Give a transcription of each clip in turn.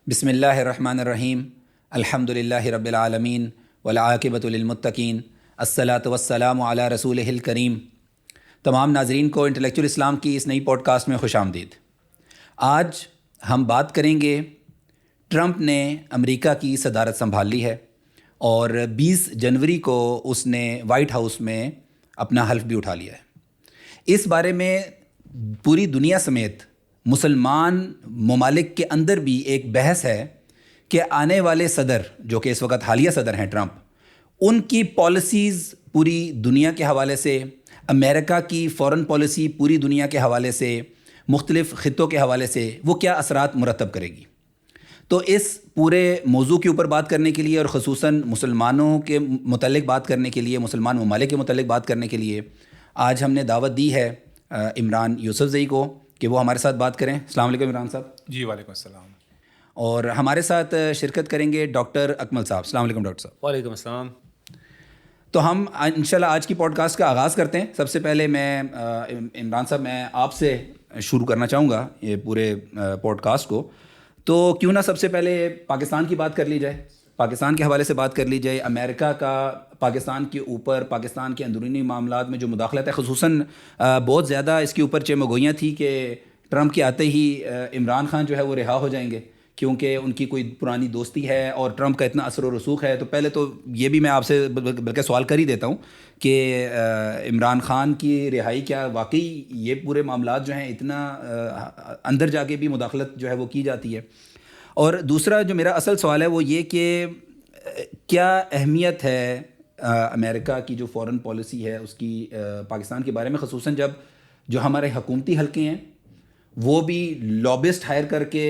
بسم اللہ الرحمن الرحیم الحمد للہ رب العالمین والعاقبۃ للمتقین الصلاۃ والسلام علی رسولہ الکریم۔ تمام ناظرین کو انٹلیکچوئل اسلام کی اس نئی پوڈ کاسٹ میں خوش آمدید۔ آج ہم بات کریں گے، ٹرمپ نے امریکہ کی صدارت سنبھال لی ہے اور 20 جنوری کو اس نے وائٹ ہاؤس میں اپنا حلف بھی اٹھا لیا ہے۔ اس بارے میں پوری دنیا سمیت مسلمان ممالک کے اندر بھی ایک بحث ہے کہ آنے والے صدر، جو کہ اس وقت حالیہ صدر ہیں ٹرمپ، ان کی پالیسیز پوری دنیا کے حوالے سے، امریکہ کی فورن پالیسی پوری دنیا کے حوالے سے، مختلف خطوں کے حوالے سے وہ کیا اثرات مرتب کرے گی۔ تو اس پورے موضوع کے اوپر بات کرنے کے لیے اور خصوصاً مسلمانوں کے متعلق بات کرنے کے لیے، مسلمان ممالک کے متعلق بات کرنے کے لیے آج ہم نے دعوت دی ہے عمران یوسف زئی کو کہ وہ ہمارے ساتھ بات کریں۔ السلام علیکم عمران صاحب۔ جی وعلیکم السلام۔ اور ہمارے ساتھ شرکت کریں گے ڈاکٹر اکمل صاحب۔ السلام علیکم ڈاکٹر صاحب۔ وعلیکم السلام۔ تو ہم انشاءاللہ آج کی پوڈ کاسٹ کا آغاز کرتے ہیں۔ سب سے پہلے میں عمران صاحب، میں آپ سے شروع کرنا چاہوں گا یہ پورے پوڈ کاسٹ کو، تو کیوں نہ سب سے پہلے پاکستان کی بات کر لی جائے، پاکستان کے حوالے سے بات کر لی جائے۔ امریکہ کا پاکستان کے اوپر، پاکستان کے اندرونی معاملات میں جو مداخلت ہے، خصوصاً بہت زیادہ اس کے اوپر چمگوئیاں تھی کہ ٹرمپ کے آتے ہی عمران خان جو ہے وہ رہا ہو جائیں گے کیونکہ ان کی کوئی پرانی دوستی ہے اور ٹرمپ کا اتنا اثر و رسوخ ہے۔ تو پہلے تو یہ بھی میں آپ سے بلکہ سوال کر ہی دیتا ہوں کہ عمران خان کی رہائی کیا واقعی یہ پورے معاملات جو ہیں اتنا اندر جا کے بھی مداخلت جو ہے وہ کی جاتی ہے؟ اور دوسرا جو میرا اصل سوال ہے وہ یہ کہ کیا اہمیت ہے امریکہ کی جو فورن پالیسی ہے اس کی پاکستان کے بارے میں، خصوصاً جب جو ہمارے حکومتی حلقے ہیں وہ بھی لابسٹ ہائر کر کے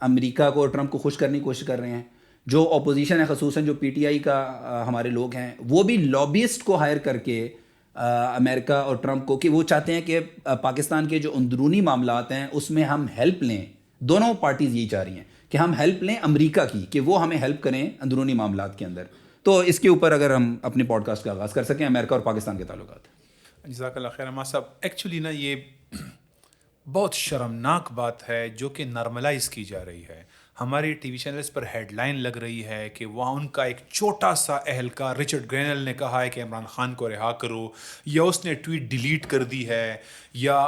امریکہ کو اور ٹرمپ کو خوش کرنے کی کوشش کر رہے ہیں، جو اپوزیشن ہے خصوصاً جو پی ٹی آئی کا ہمارے لوگ ہیں وہ بھی لابسٹ کو ہائر کر کے امریکہ اور ٹرمپ کو، کہ وہ چاہتے ہیں کہ پاکستان کے جو اندرونی معاملات ہیں اس میں ہم ہیلپ لیں۔ دونوں پارٹیز یہی چاہ رہی ہیں کہ ہم ہیلپ لیں امریکہ کی، کہ وہ ہمیں ہیلپ کریں اندرونی معاملات کے اندر۔ تو اس کے اوپر اگر ہم اپنے پوڈ کاسٹ کا آغاز کر سکیں، امریکہ اور پاکستان کے تعلقات۔ جزاک اللہ خیر عمار صاحب۔ ایکچولی نا یہ بہت شرمناک بات ہے جو کہ نارملائز کی جا رہی ہے۔ ہماری ٹی وی چینلز پر ہیڈ لائن لگ رہی ہے کہ وہاں ان کا ایک چھوٹا سا اہلکار رچرڈ گرینل نے کہا ہے کہ عمران خان کو رہا کرو، یا اس نے ٹویٹ ڈیلیٹ کر دی ہے، یا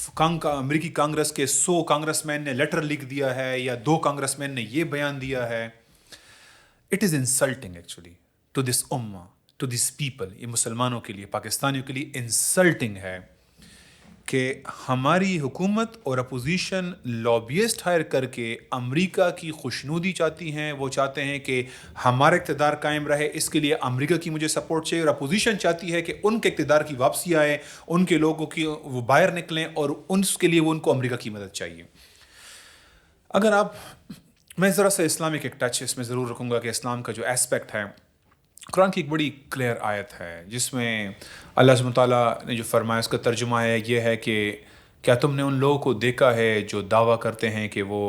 امریکی کانگریس کے 100 کانگریس مین نے لیٹر لکھ دیا ہے، یا 2 کانگریس مین نے یہ بیان دیا ہے۔ It is insulting actually to this امہ، ٹو دس پیپل۔ یہ مسلمانوں کے لیے، پاکستانیوں کے لیے انسلٹنگ ہے کہ ہماری حکومت اور اپوزیشن لابیسٹ ہائر کر کے امریکہ کی خوشنودی چاہتی ہیں۔ وہ چاہتے ہیں کہ ہمارا اقتدار قائم رہے، اس کے لیے امریکہ کی مجھے سپورٹ چاہیے، اور اپوزیشن چاہتی ہے کہ ان کے اقتدار کی واپسی آئے، ان کے لوگوں کی وہ باہر نکلیں، اور اس کے لیے وہ ان کو امریکہ کی مدد چاہیے۔ اگر آپ، میں ذرا سا اسلامک ایک ٹچ اس میں ضرور رکھوں گا کہ اسلام کا جو ایسپیکٹ ہے، قرآن کی ایک بڑی کلیئر آیت ہے جس میں اللہ سبحانہ تعالیٰ نے جو فرمایا اس کا ترجمہ ہے یہ ہے کہ کیا تم نے ان لوگوں کو دیکھا ہے جو دعویٰ کرتے ہیں کہ وہ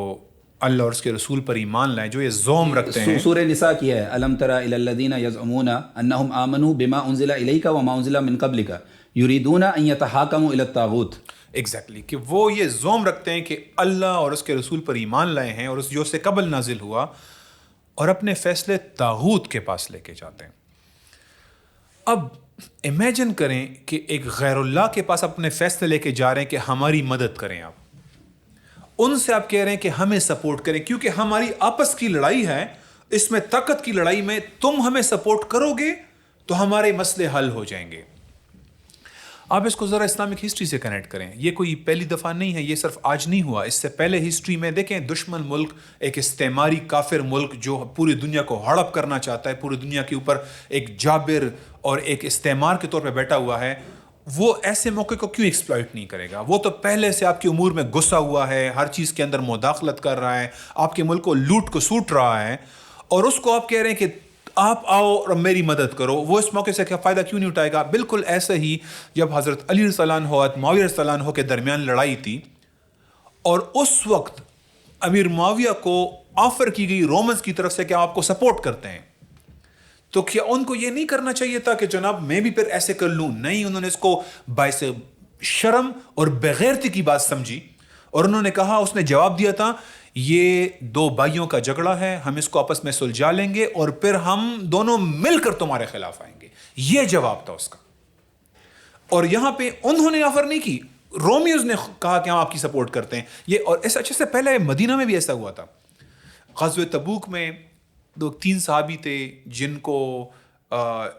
اللہ اور اس کے رسول پر ایمان لائیں، جو یہ زوم رکھتے ہیں۔ سورہ نساء کی ہے، الم تر الی الذین یزعمون انہم آمنوا بما انزل الیک وما انزل من قبلک یریدون ان یتحاکموا الی الطاغوت۔ ایگزیکٹلی، کہ وہ یہ زوم رکھتے ہیں کہ اللہ اور اس کے رسول پر ایمان لائے ہیں اور اس جو سے قبل نازل ہوا، اور اپنے فیصلے طاغوت کے پاس لے کے جاتے ہیں۔ اب امیجن کریں کہ ایک غیر اللہ کے پاس اپنے فیصلے لے کے جا رہے ہیں کہ ہماری مدد کریں، آپ ان سے آپ کہہ رہے ہیں کہ ہمیں سپورٹ کریں، کیونکہ ہماری آپس کی لڑائی ہے، اس میں طاقت کی لڑائی میں تم ہمیں سپورٹ کرو گے تو ہمارے مسئلے حل ہو جائیں گے۔ آپ اس کو ذرا اسلامک ہسٹری سے کنیکٹ کریں، یہ کوئی پہلی دفعہ نہیں ہے، یہ صرف آج نہیں ہوا، اس سے پہلے ہسٹری میں دیکھیں، دشمن ملک، ایک استعماری کافر ملک جو پوری دنیا کو ہڑپ کرنا چاہتا ہے، پوری دنیا کے اوپر ایک جابر اور ایک استعمار کے طور پہ بیٹھا ہوا ہے، وہ ایسے موقع کو کیوں ایکسپلائٹ نہیں کرے گا؟ وہ تو پہلے سے آپ کے امور میں گھسا ہوا ہے، ہر چیز کے اندر مداخلت کر رہا ہے، آپ کے ملک کو لوٹ کو سوٹ رہا ہے، اور اس کو آپ کہہ رہے ہیں کہ آپ آؤ اور میری مدد کرو، وہ اس موقع سے کیا فائدہ کیوں نہیں اٹھائے گا؟ بالکل ایسے ہی جب حضرت علی رضی اللہ عنہ اور معاویہ رضی اللہ عنہ کے درمیان لڑائی تھی، اور اس وقت امیر معاویہ کو آفر کی گئی رومنز کی طرف سے کہ آپ کو سپورٹ کرتے ہیں، تو کیا ان کو یہ نہیں کرنا چاہیے تھا کہ جناب میں بھی پھر ایسے کر لوں؟ نہیں، انہوں نے اس کو باعث شرم اور بغیرتی کی بات سمجھی، اور انہوں نے کہا، اس نے جواب دیا تھا، یہ دو بھائیوں کا جھگڑا ہے, ہم اس کو آپس میں سلجھا لیں گے اور پھر ہم دونوں مل کر تمہارے خلاف آئیں گے. یہ جواب تھا اس کا. اور یہاں پہ انہوں نے آفر نہیں کی, رومیوز نے کہا کہ ہم آپ کی سپورٹ کرتے ہیں. یہ اور اس اچھے سے پہلے مدینہ میں بھی ایسا ہوا تھا. غزوہ تبوک میں 2-3 صحابی تھے جن کو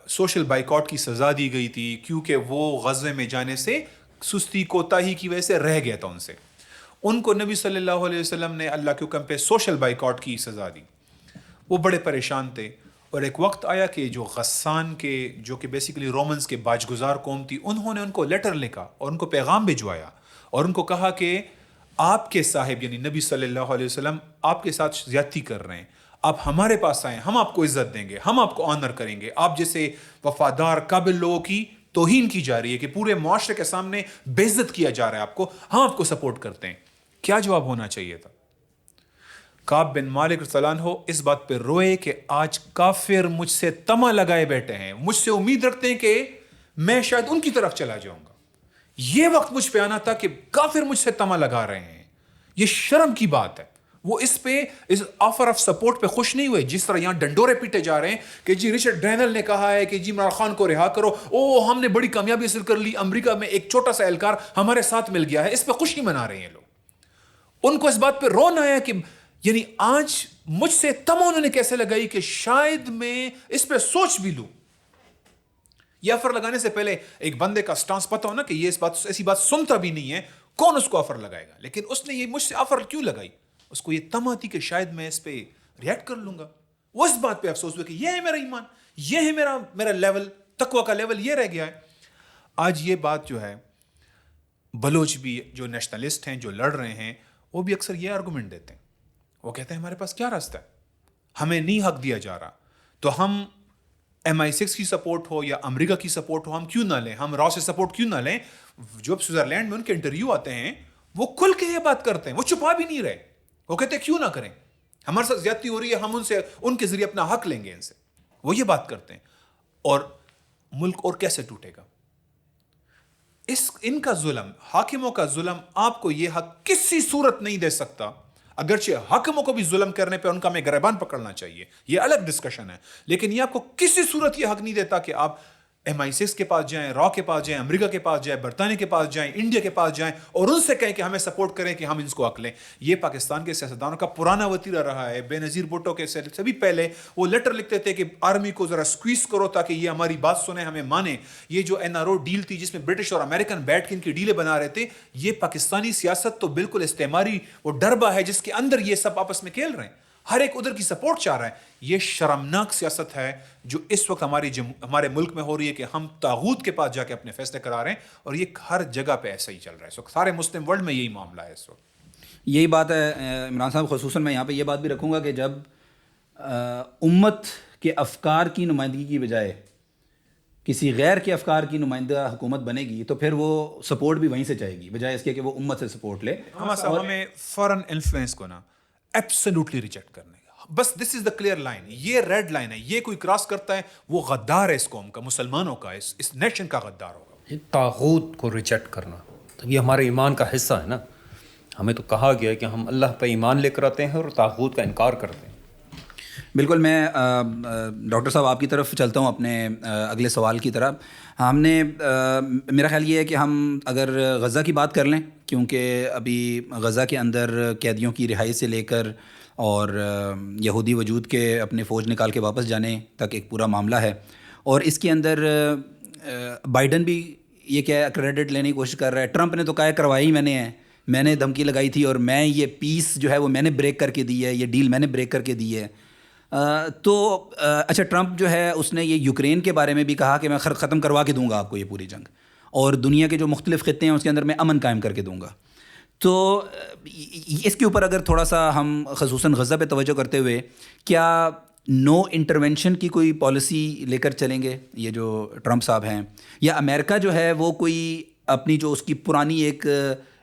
سوشل بائیکاٹ کی سزا دی گئی تھی کیونکہ وہ غزوے میں جانے سے سستی کوتاہی کی وجہ سے رہ گیا تھا ان سے. ان کو نبی صلی اللہ علیہ وسلم نے اللہ کے حکم پہ سوشل بائیکاٹ کی سزا دی. وہ بڑے پریشان تھے اور ایک وقت آیا کہ جو غسان کے, جو کہ بیسیکلی رومنز کے باج گزار قوم تھی, انہوں نے ان کو لیٹر لکھا اور ان کو پیغام بھجوایا اور ان کو کہا کہ آپ کے صاحب یعنی نبی صلی اللہ علیہ وسلم آپ کے ساتھ زیادتی کر رہے ہیں, آپ ہمارے پاس آئیں, ہم آپ کو عزت دیں گے, ہم آپ کو آنر کریں گے. آپ جیسے وفادار قابل لوگوں کی توہین کی جا رہی ہے کہ پورے معاشرے کے سامنے بے عزت کیا جا رہا ہے آپ کو, ہم آپ کو سپورٹ کرتے ہیں. کیا جواب ہونا چاہیے تھا؟ کعب بن مالک رضی اللہ عنہ اس بات پہ روئے کہ آج کافر مجھ سے طمع لگائے بیٹھے ہیں, مجھ سے امید رکھتے ہیں کہ میں شاید ان کی طرف چلا جاؤں گا. یہ وقت مجھ پہ آنا تھا کہ کافر مجھ سے طمع لگا رہے ہیں. یہ شرم کی بات ہے. وہ اس پہ اس آفر آف سپورٹ پہ خوش نہیں ہوئے جس طرح یہاں ڈنڈورے پیٹے جا رہے ہیں کہ جی رچرڈ ڈینل نے کہا ہے کہ جی عمران خان کو رہا کرو, او ہم نے بڑی کامیابی حاصل کر لی, امریکہ میں ایک چھوٹا سا اہلکار ہمارے ساتھ مل گیا ہے. اس پہ خوشی منا رہے ہیں لوگ. ان کو اس بات پہ رونا ہے کہ یعنی آج مجھ سے طمع انہوں نے کیسے لگائی کہ شاید میں اس پہ سوچ بھی لوں. یہ آفر لگانے سے پہلے ایک بندے کا سٹانس پتہ ہونا کہ یہ اس بات ایسی بات سنتا بھی نہیں ہے, کون اس کو آفر لگائے گا. لیکن اس نے یہ مجھ سے آفر کیوں لگائی؟ اس کو یہ طمع تھی کہ شاید میں اس پہ ریئیکٹ کر لوں گا. وہ اس بات پہ افسوس ہوا کہ یہ ہے میرا ایمان, یہ ہے میرا لیول, تقوی کا لیول یہ رہ گیا ہے. آج یہ بات جو ہے بلوچ بھی جو نیشنلسٹ ہیں جو لڑ رہے ہیں وہ بھی اکثر یہ آرگومنٹ دیتے ہیں. وہ کہتے ہیں ہمارے پاس کیا راستہ ہے, ہمیں نہیں حق دیا جا رہا, تو ہم MI6 کی سپورٹ ہو یا امریکہ کی سپورٹ ہو ہم کیوں نہ لیں, ہم را سے سپورٹ کیوں نہ لیں. جو سوئٹزرلینڈ میں ان کے انٹرویو آتے ہیں وہ کھل کے یہ بات کرتے ہیں, وہ چھپا بھی نہیں رہے. وہ کہتے ہیں کیوں نہ کریں, ہمارے ساتھ زیادتی ہو رہی ہے, ہم ان کے ذریعے اپنا حق لیں گے ان سے. وہ یہ بات کرتے ہیں. اور ملک اور کیسے ٹوٹے گا؟ ان کا ظلم, حاکموں کا ظلم آپ کو یہ حق کسی صورت نہیں دے سکتا. اگرچہ حاکموں کو بھی ظلم کرنے پہ ان کا ہمیں گریبان پکڑنا چاہیے, یہ الگ ڈسکشن ہے, لیکن یہ آپ کو کسی صورت یہ حق نہیں دیتا کہ آپ MI6 کے پاس جائیں, را کے پاس جائیں, امریکہ کے پاس جائیں, برطانیہ کے پاس جائیں, انڈیا کے پاس جائیں اور ان سے کہیں کہ ہمیں سپورٹ کریں کہ ہم ان کو حق لیں. یہ پاکستان کے سیاستدانوں کا پرانا وتیرہ رہا ہے. بے نظیر بھٹو کے سے بھی پہلے وہ لیٹر لکھتے تھے کہ آرمی کو ذرا سکویز کرو تاکہ یہ ہماری بات سنیں, ہمیں مانیں. یہ جو NRO ڈیل تھی جس میں برٹش اور امریکن بیٹھ کے ان کی ڈیلیں بنا رہے تھے, یہ پاکستانی سیاست تو بالکل استعماری وہ ڈربہ ہے جس کے اندر یہ سب آپس میں کھیل رہے ہیں, ہر ایک ادھر کی سپورٹ چاہ رہا ہے. یہ شرمناک سیاست ہے جو اس وقت ہمارے ملک میں ہو رہی ہے کہ ہم طاغوت کے پاس جا کے اپنے فیصلے کرا رہے ہیں, اور یہ ہر جگہ پہ ایسا ہی چل رہا ہے اس وقت. سارے مسلم ورلڈ میں یہی معاملہ ہے اس وقت. یہی بات ہے عمران صاحب. خصوصاً میں یہاں پہ یہ بات بھی رکھوں گا کہ جب امت کے افکار کی نمائندگی کی بجائے کسی غیر کے افکار کی نمائندہ حکومت بنے گی تو پھر وہ سپورٹ بھی وہیں سے چاہے گی بجائے اس کے کہ وہ امت سے سپورٹ لے. ہمیں فارن انفلوئنس کو نا ایبسلیوٹلی ریجیکٹ کرنے کا, بس دس از دا کلیئر لائن, یہ ریڈ لائن ہے. یہ کوئی کراس کرتا ہے وہ غدار ہے اس قوم کا, مسلمانوں کا, اس نیشن کا غدار ہوگا. طاغوت کو ریجیکٹ کرنا تو یہ ہمارے ایمان کا حصہ ہے نا. ہمیں تو کہا گیا ہے کہ ہم اللہ پہ ایمان لے کر آتے ہیں اور طاغوت کا انکار کرتے ہیں. بالکل. میں ڈاکٹر صاحب آپ کی طرف چلتا ہوں اپنے اگلے سوال کی طرف. ہم نے میرا خیال یہ ہے کہ ہم اگر غزہ کی بات کر لیں, کیونکہ ابھی غزہ کے اندر قیدیوں کی رہائی سے لے کر اور یہودی وجود کے اپنے فوج نکال کے واپس جانے تک ایک پورا معاملہ ہے, اور اس کے اندر بائیڈن بھی یہ کیا کریڈٹ لینے کی کوشش کر رہا ہے. ٹرمپ نے تو کہا کروائی میں نے دھمکی لگائی تھی اور میں یہ پیس جو ہے وہ میں نے بریک کر کے دی ہے, یہ ڈیل میں نے بریک کر کے دی ہے. تو اچھا, ٹرمپ جو ہے اس نے یہ یوکرین کے بارے میں بھی کہا کہ میں ختم کروا کے دوں گا آپ کو یہ پوری جنگ, اور دنیا کے جو مختلف خطے ہیں اس کے اندر میں امن قائم کر کے دوں گا. تو اس کے اوپر اگر تھوڑا سا ہم خصوصاً غزہ پہ توجہ کرتے ہوئے کیا نو انٹرونشن کی کوئی پالیسی لے کر چلیں گے یہ جو ٹرمپ صاحب ہیں, یا امریکہ جو ہے وہ کوئی اپنی جو اس کی پرانی ایک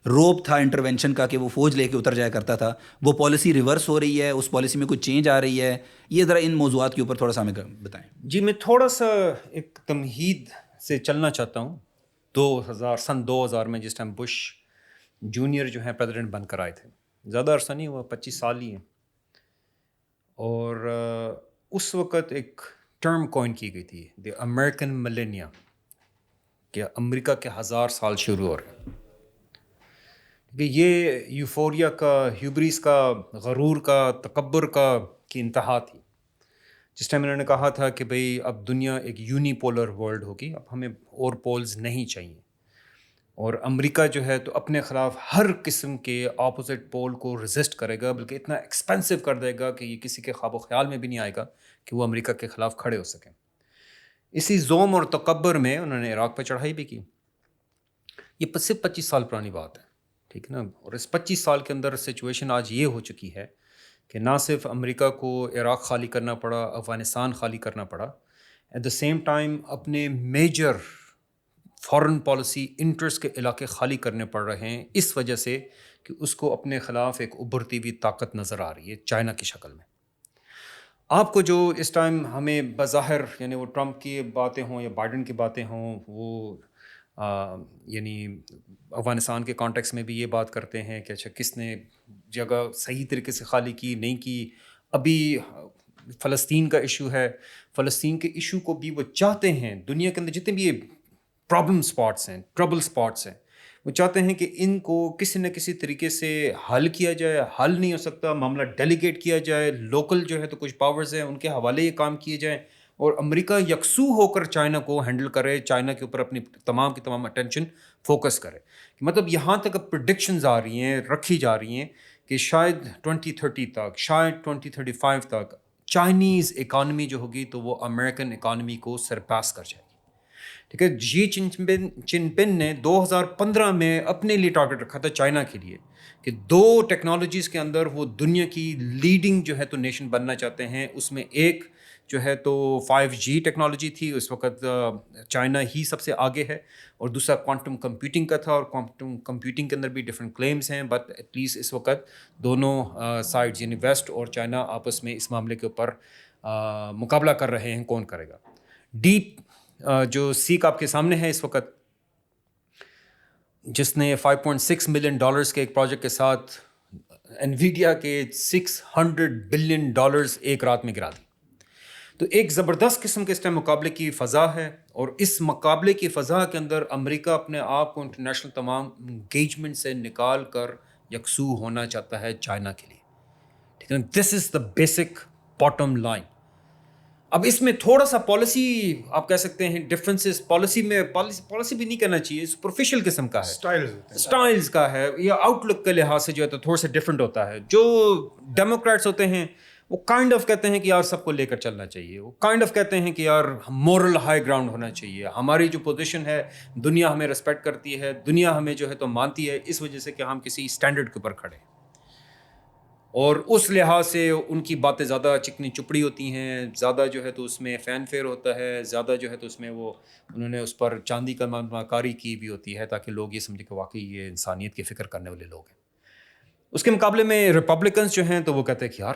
روب تھا انٹرونشن کا کہ وہ فوج لے کے اتر جایا کرتا تھا, وہ پالیسی ریورس ہو رہی ہے, اس پالیسی میں کوئی چینج آ رہی ہے؟ یہ ذرا ان موضوعات کے اوپر تھوڑا سا ہمیں بتائیں. جی میں تھوڑا سا ایک تمہید سے چلنا چاہتا ہوں. 2000 میں جس ٹائم بش جونیئر جو ہیں پریزیڈنٹ بن کر آئے تھے, زیادہ عرصہ نہیں ہوا، 25 سال ہی ہیں. اور اس وقت ایک ٹرم کوائن کی گئی تھی، دی امریکن ملینیا، کہ امریکہ کے 1000 سال شروع ہو رہے ہیں. کہ یہ یوفوریا کا، ہیوبریس کا، غرور کا، تکبر کا کی انتہا تھی. جس ٹائم انہوں نے کہا تھا کہ بھئی اب دنیا ایک یونی پولر ورلڈ ہوگی، اب ہمیں اور پولز نہیں چاہیے، اور امریکہ جو ہے تو اپنے خلاف ہر قسم کے اپوزٹ پول کو ریزسٹ کرے گا، بلکہ اتنا ایکسپینسو کر دے گا کہ یہ کسی کے خواب و خیال میں بھی نہیں آئے گا کہ وہ امریکہ کے خلاف کھڑے ہو سکیں. اسی زوم اور تکبر میں انہوں نے عراق پہ چڑھائی بھی کی. یہ صرف 25 سال پرانی بات ہے، ٹھیک ہے نا. اور اس 25 سال کے اندر سچویشن آج یہ ہو چکی ہے کہ نہ صرف امریکہ کو عراق خالی کرنا پڑا، افغانستان خالی کرنا پڑا، ایٹ دا سیم ٹائم اپنے میجر فارن پالیسی انٹرسٹ کے علاقے خالی کرنے پڑ رہے ہیں، اس وجہ سے کہ اس کو اپنے خلاف ایک ابھرتی ہوئی طاقت نظر آ رہی ہے چائنا کی شکل میں. آپ کو جو اس ٹائم ہمیں بظاہر، یعنی وہ ٹرمپ کی باتیں ہوں یا بائیڈن کی باتیں ہوں، وہ یعنی افغانستان کے کانٹیکس میں بھی یہ بات کرتے ہیں کہ اچھا کس نے جگہ صحیح طریقے سے خالی کی نہیں کی. ابھی فلسطین کا ایشو ہے، فلسطین کے ایشو کو بھی وہ چاہتے ہیں، دنیا کے اندر جتنے بھی پرابلم سپاٹس ہیں، ٹربل سپاٹس ہیں، وہ چاہتے ہیں کہ ان کو کسی نہ کسی طریقے سے حل کیا جائے. حل نہیں ہو سکتا، معاملہ ڈیلیگیٹ کیا جائے، لوکل جو ہے تو کچھ پاورز ہیں ان کے حوالے یہ کام کیے جائیں، اور امریکہ یکسو ہو کر چائنا کو ہینڈل کرے، چائنا کے اوپر اپنی تمام کی تمام اٹینشن فوکس کرے. مطلب یہاں تک اب پریڈکشنز آ رہی ہیں، رکھی جا رہی ہیں کہ شاید 2030 تک، شاید 2035 تک چائنیز اکانومی جو ہوگی تو وہ امریکن اکانومی کو سرپاس کر جائے گی. ٹھیک ہے. جی چن پن نے 2015 میں اپنے لیے ٹارگٹ رکھا تھا چائنا کے لیے کہ 2 ٹیکنالوجیز کے اندر وہ دنیا کی لیڈنگ جو ہے تو نیشن بننا چاہتے ہیں. اس میں ایک جو ہے تو 5G ٹیکنالوجی تھی، اس وقت چائنا ہی سب سے آگے ہے، اور دوسرا کوانٹم کمپیوٹنگ کا تھا، اور کوانٹم کمپیوٹنگ کے اندر بھی ڈفرینٹ کلیمز ہیں، بٹ ایٹ لیسٹ اس وقت دونوں سائڈز یعنی ویسٹ اور چائنا آپس میں اس معاملے کے اوپر مقابلہ کر رہے ہیں کون کرے گا. ڈیپ جو سیک آپ کے سامنے ہے اس وقت، جس نے $5.6 ملین کے ایک پروجیکٹ کے ساتھ انویڈیا کے $600 بلین ایک رات میں گرا دی. تو ایک زبردست قسم کے اس ٹائم مقابلے کی فضا ہے، اور اس مقابلے کی فضا کے اندر امریکہ اپنے آپ کو انٹرنیشنل تمام انگیجمنٹ سے نکال کر یکسو ہونا چاہتا ہے چائنا کے لیے. ٹھیک ہے، this is the basic bottom line. اب اس میں تھوڑا سا پالیسی آپ کہہ سکتے ہیں ڈفرینسز، پالیسی میں پالیسی بھی نہیں کہنا چاہیے، سپرفیشل قسم کا ہے، اسٹائلز کا ہے، یا آؤٹ لک کے لحاظ سے جو ہے تو تھوڑا سا ڈفرینٹ ہوتا ہے. جو ڈیموکریٹس ہوتے ہیں وہ کائنڈ آف کہتے ہیں کہ یار سب کو لے کر چلنا چاہیے، وہ کائنڈ آف کہتے ہیں کہ یار مورل ہائی گراؤنڈ ہونا چاہیے، ہماری جو پوزیشن ہے دنیا ہمیں ریسپیکٹ کرتی ہے، دنیا ہمیں جو ہے تو مانتی ہے، اس وجہ سے کہ ہم کسی اسٹینڈرڈ کے اوپر کھڑے ہیں. اور اس لحاظ سے ان کی باتیں زیادہ چکنی چپڑی ہوتی ہیں، زیادہ جو ہے تو اس میں فین فیئر ہوتا ہے، زیادہ جو ہے تو اس میں وہ انہوں نے اس پر چاندی کا کاری کی بھی ہوتی ہے تاکہ لوگ یہ سمجھیں کہ واقعی یہ انسانیت کی فکر کرنے والے لوگ ہیں. اس کے مقابلے میں ریپبلکنز جو ہیں تو وہ کہتے ہیں کہ یار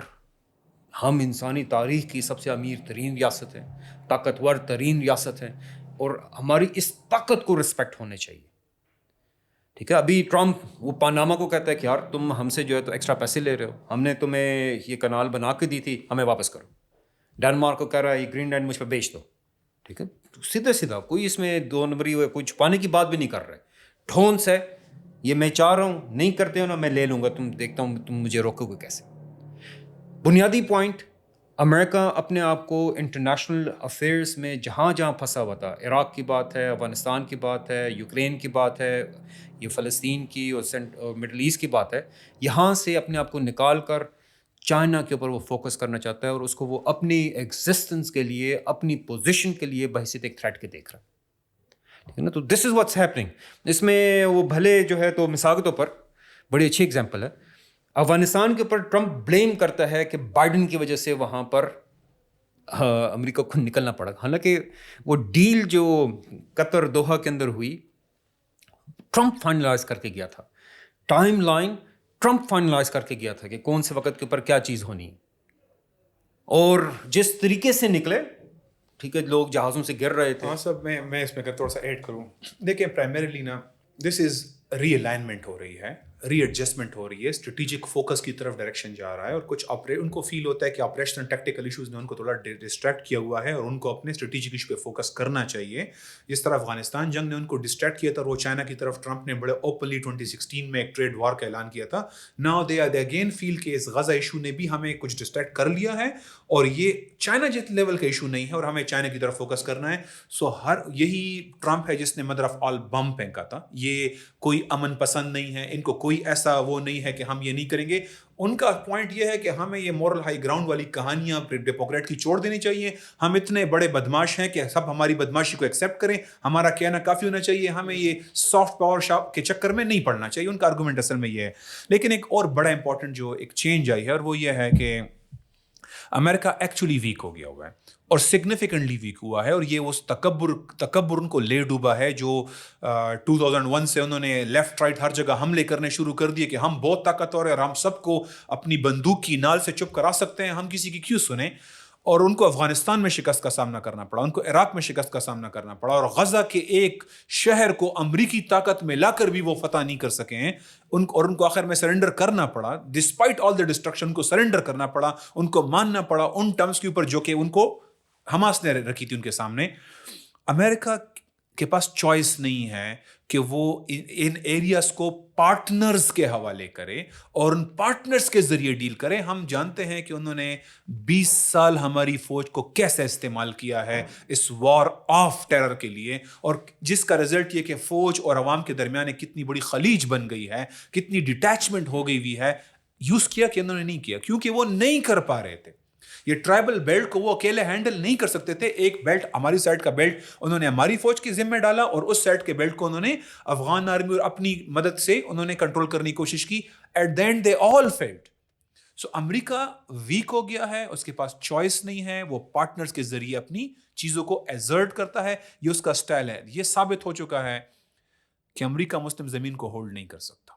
ہم انسانی تاریخ کی سب سے امیر ترین ریاست ہیں، طاقتور ترین ریاست ہیں، اور ہماری اس طاقت کو رسپیکٹ ہونے چاہیے. ٹھیک ہے. ابھی ٹرمپ وہ پاناما کو کہتا ہے کہ یار تم ہم سے جو ہے تو ایکسٹرا پیسے لے رہے ہو، ہم نے تمہیں یہ کنال بنا کے دی تھی، ہمیں واپس کرو. ڈنمارک کو کہہ رہا ہے یہ گرین لینڈ مجھ پہ بیچ دو. ٹھیک ہے، سیدھا سیدھا، کوئی اس میں دو نمبری ہوئے کوئی چھپانے کی بات بھی نہیں کر رہے. ٹھونس ہے، یہ میں چاہ رہا ہوں، نہیں کرتے ہو نا میں لے لوں گا، تم دیکھتا ہوں تم مجھے روکو گے کیسے. بنیادی پوائنٹ، امریکہ اپنے آپ کو انٹرنیشنل افیئرس میں جہاں جہاں پھنسا ہوا تھا، عراق کی بات ہے، افغانستان کی بات ہے، یوکرین کی بات ہے، یہ فلسطین کی اور مڈل ایسٹ کی بات ہے، یہاں سے اپنے آپ کو نکال کر چائنا کے اوپر وہ فوکس کرنا چاہتا ہے، اور اس کو وہ اپنی ایگزسٹنس کے لیے، اپنی پوزیشن کے لیے بحیثیت ایک تھریٹ کے دیکھ رہا ہے. ٹھیک ہے نا. تو دس از واٹس ہیپننگ. اس میں وہ بھلے جو ہے تو مثال کے طور پر بڑی اچھی اگزامپل ہے، افغانستان کے اوپر ٹرمپ بلیم کرتا ہے کہ بائیڈن کی وجہ سے وہاں پر امریکہ کو نکلنا پڑا. حالانکہ وہ ڈیل جو قطر دوحہ کے اندر ہوئی ٹرمپ فائنلائز کر کے گیا تھا، ٹائم لائن ٹرمپ فائنلائز کر کے گیا تھا کہ کون سے وقت کے اوپر کیا چیز ہونی ہے، اور جس طریقے سے نکلے. ٹھیک ہے، لوگ جہازوں سے گر رہے تھے. ہاں سب میں اس میں تھوڑا سا ایڈ کروں. دیکھیں پرائمریلی نا دس از ری الائنمنٹ ہو رہی ہے ری ایڈجسٹمنٹ ہو رہی ہے, اسٹریٹجک فوکس کی طرف ڈائریکشن جا رہا ہے, اور کچھ ان کو فیل ہوتا ہے کہ آپریشنل ٹیکٹیکل ایشوز نے ان کو تھوڑا ڈسٹریکٹ کیا ہوا ہے اور ان کو اپنے اسٹریٹجک ایشو پہ فوکس کرنا چاہیے. جس طرح افغانستان جنگ نے ان کو ڈسٹریکٹ کیا تھا, اور وہ چائنا کی طرف ٹرمپ نے بڑے اوپنلی 2016 میں ایک ٹریڈ وار کا اعلان کیا تھا. ناؤ دے اگین فیل کہ اس غزہ ایشو نے بھی ہمیں کچھ ڈسٹریکٹ کر لیا ہے, اور یہ چائنا جت لیول کا ایشو نہیں ہے اور ہمیں چائنا کی طرف فوکس کرنا ہے. سو یہی ٹرمپ ہے جس نے مدر آف آل بم پھینکا تھا. یہ کوئی امن پسند نہیں ہے, ان کو کوئی ایسا وہ نہیں ہے کہ ہم یہ نہیں کریں گے. ان کا پوائنٹ یہ ہے کہ ہمیں یہ مورل ہائی گراؤنڈ والی کہانیاں ڈیموکریٹ کی چھوڑ دینی چاہیے. ہم اتنے بڑے بدماش ہیں کہ سب ہماری بدماشی کو ایکسیپٹ کریں, ہمارا کہنا کافی ہونا چاہیے, ہمیں یہ سافٹ پاور شاپ کے چکر میں نہیں پڑنا چاہیے. ان کا آرگومنٹ اصل میں یہ ہے. لیکن ایک اور بڑا امپورٹنٹ جو ایک چینج آئی ہے, اور وہ یہ ہے کہ امریکہ ایکچولی ویک ہو گیا ہوا ہے, اور سگنیفیکنٹلی ویک ہوا ہے, اور یہ اس تکبر ان کو لے ڈوبا ہے جو 2001 سے انہوں نے لیفٹ رائٹ ہر جگہ حملے کرنے شروع کر دیے کہ ہم بہت طاقتور ہیں اور ہم سب کو اپنی بندوق کی نال سے چپ کرا سکتے ہیں, ہم کسی کی کیوں سنیں. اور ان کو افغانستان میں شکست کا سامنا کرنا پڑا, ان کو عراق میں شکست کا سامنا کرنا پڑا, اور غزہ کے ایک شہر کو امریکی طاقت میں لا کر بھی وہ فتح نہیں کر سکے ہیں. ان کو آخر میں سرنڈر کرنا پڑا, ڈسپائٹ آل دا ڈسٹرکشن, ان کو سرنڈر کرنا پڑا, ان کو ماننا پڑا ان ٹرمز کے اوپر جو کہ ان کو حماس نے رکھی تھی ان کے سامنے. امریکہ کے پاس چوائس نہیں ہے کہ وہ ان ایریاز کو پارٹنرز کے حوالے کرے اور ان پارٹنرز کے ذریعے ڈیل کرے. ہم جانتے ہیں کہ انہوں نے 20 سال ہماری فوج کو کیسے استعمال کیا ہے اس وار آف ٹیرر کے لیے, اور جس کا رزلٹ یہ کہ فوج اور عوام کے درمیان کتنی بڑی خلیج بن گئی ہے, کتنی ڈیٹیچمنٹ ہو گئی ہوئی ہے. یوز کیا کہ انہوں نے نہیں کیا, کیونکہ وہ نہیں کر پا رہے تھے. یہ ٹرائبل بیلٹ کو وہ اکیلے ہینڈل نہیں کر سکتے تھے. ایک بیلٹ ہماری سائڈ کا بیلٹ انہوں نے ہماری فوج کی ذمہ ڈالا, اور اس سائڈ کے بیلٹ کو انہوں نے افغان آرمی اور اپنی مدد سے انہوں نے کنٹرول کرنے کی کوشش کی. At the end they all failed. So امریکہ ویک ہو گیا ہے, اس کے پاس چوائس نہیں ہے, وہ پارٹنرز کے ذریعے اپنی چیزوں کو ایزرٹ کرتا ہے. یہ اس کا سٹائل ہے. یہ ثابت ہو چکا ہے کہ امریکہ مسلم زمین کو ہولڈ نہیں کر سکتا,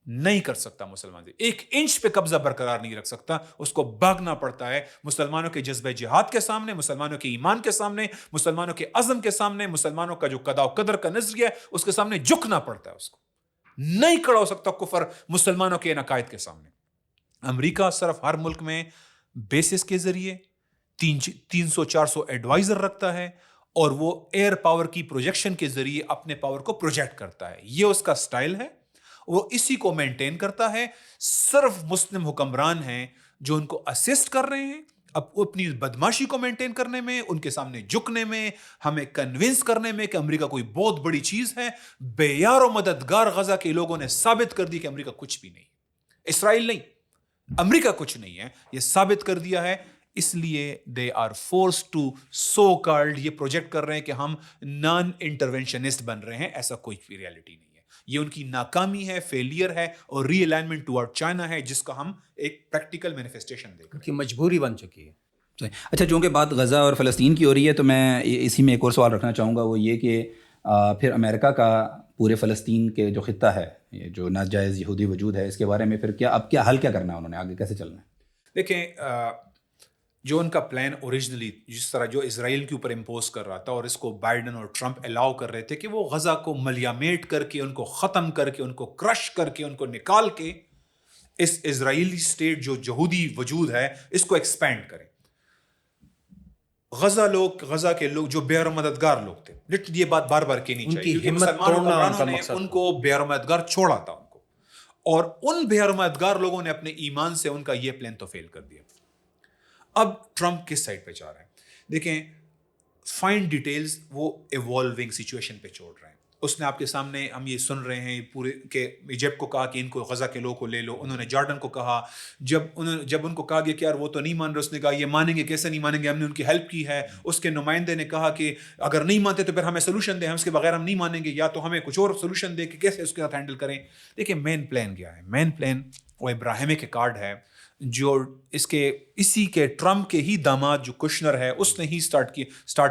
نہیں کر سکتا. مسلمان ایک انچ پہ قبضہ برقرار نہیں رکھ سکتا, اس کو بھاگنا پڑتا ہے مسلمانوں کے جذبہ جہاد کے سامنے, مسلمانوں کے ایمان کے سامنے, مسلمانوں کے عزم کے سامنے, مسلمانوں کا جو قضا و قدر کا نظریہ ہے اس کے سامنے جھکنا پڑتا ہے. اس کو نہیں کھڑا ہو سکتا کفر مسلمانوں کے عقائد کے سامنے. امریکہ صرف ہر ملک میں بیسس کے ذریعے 300-400 ایڈوائزر رکھتا ہے, اور وہ ایئر پاور کی پروجیکشن کے ذریعے اپنے پاور کو پروجیکٹ کرتا ہے. یہ اس کا سٹائل ہے, وہ اسی کو مینٹین کرتا ہے. صرف مسلم حکمران ہیں جو ان کو اسسٹ کر رہے ہیں اپنی بدماشی کو مینٹین کرنے میں, ان کے سامنے جھکنے میں, ہمیں کنونس کرنے میں کہ امریکہ کوئی بہت بڑی چیز ہے. بے یار و مددگار غزہ کے لوگوں نے ثابت کر دی کہ امریکہ کچھ بھی نہیں, اسرائیل نہیں, امریکہ کچھ نہیں ہے, یہ ثابت کر دیا ہے. اس لیے they are forced to so called یہ پروجیکٹ کر رہے ہیں کہ ہم نان انٹرونشنسٹ بن رہے ہیں. ایسا کوئی بھی ریالٹی نہیں ہے. یہ ان کی ناکامی ہے, فیلئر ہے, اور ری الائنمنٹ ٹوارڈ چائنا ہے, جس کا ہم ایک پریکٹیکل مینیفیسٹیشن دیکھ رہے ہیں. کی مجبوری بن چکی ہے. اچھا, چونکہ بات غزہ اور فلسطین کی ہو رہی ہے تو میں اسی میں ایک اور سوال رکھنا چاہوں گا. وہ یہ کہ پھر امریکہ کا پورے فلسطین کے جو خطہ ہے, یہ جو ناجائز یہودی وجود ہے, اس کے بارے میں پھر اب کیا حل کیا کرنا ہے انہوں نے, آگے کیسے چلنا ہے؟ دیکھیں, جو ان کا پلان اوریجنلی جس طرح جو اسرائیل کے اوپر امپوز کر رہا تھا, اور اس کو بائیڈن اور ٹرمپ الاؤ کر رہے تھے کہ وہ غزہ کو ملیامیٹ کر کے, ان کو ختم کر کے, ان کو کرش کر کے, ان کو نکال کے اس اسرائیلی اسٹیٹ جو یہودی وجود ہے اس کو ایکسپینڈ کریں. غزہ کے لوگ جو بے مددگار لوگ تھے, یہ بات بار بار کہنی چاہیے, کیونکہ مسلمانوں نے ان کو بے مددگار چھوڑا تھا ان کو, اور ان بے مددگار لوگوں نے اپنے ایمان سے ان کا یہ پلان تو فیل کر دیا. اب ٹرمپ کس سائڈ پہ جا رہے ہیں؟ دیکھیں, فائن ڈیٹیلز وہ ایوالونگ سچویشن پہ چھوڑ رہے ہیں. اس نے آپ کے سامنے ہم یہ سن رہے ہیں پورے کہ ایجپٹ کو کہا کہ ان کو غزہ کے لوگوں کو لے لو. انہوں نے جارڈن کو کہا, جب ان کو کہا گیا کہ یار وہ تو نہیں مان رہے, اس نے کہا یہ مانیں گے, کیسے نہیں مانیں گے, ہم نے ان کی ہیلپ کی ہے. اس کے نمائندے نے کہا کہ اگر نہیں مانتے تو پھر ہمیں سولوشن دیں, ہم اس کے بغیر ہم نہیں مانیں گے, یا تو ہمیں کچھ اور سولوشن دے کہ کیسے اس کے ساتھ ہینڈل کریں. دیکھیں, مین پلان کیا ہے؟ مین پلان وہ ابراہیمک کارڈ ہے جو اسی کے ٹرمپ کے ہی داماد جو کشنر ہے اس نے ہی سٹارٹ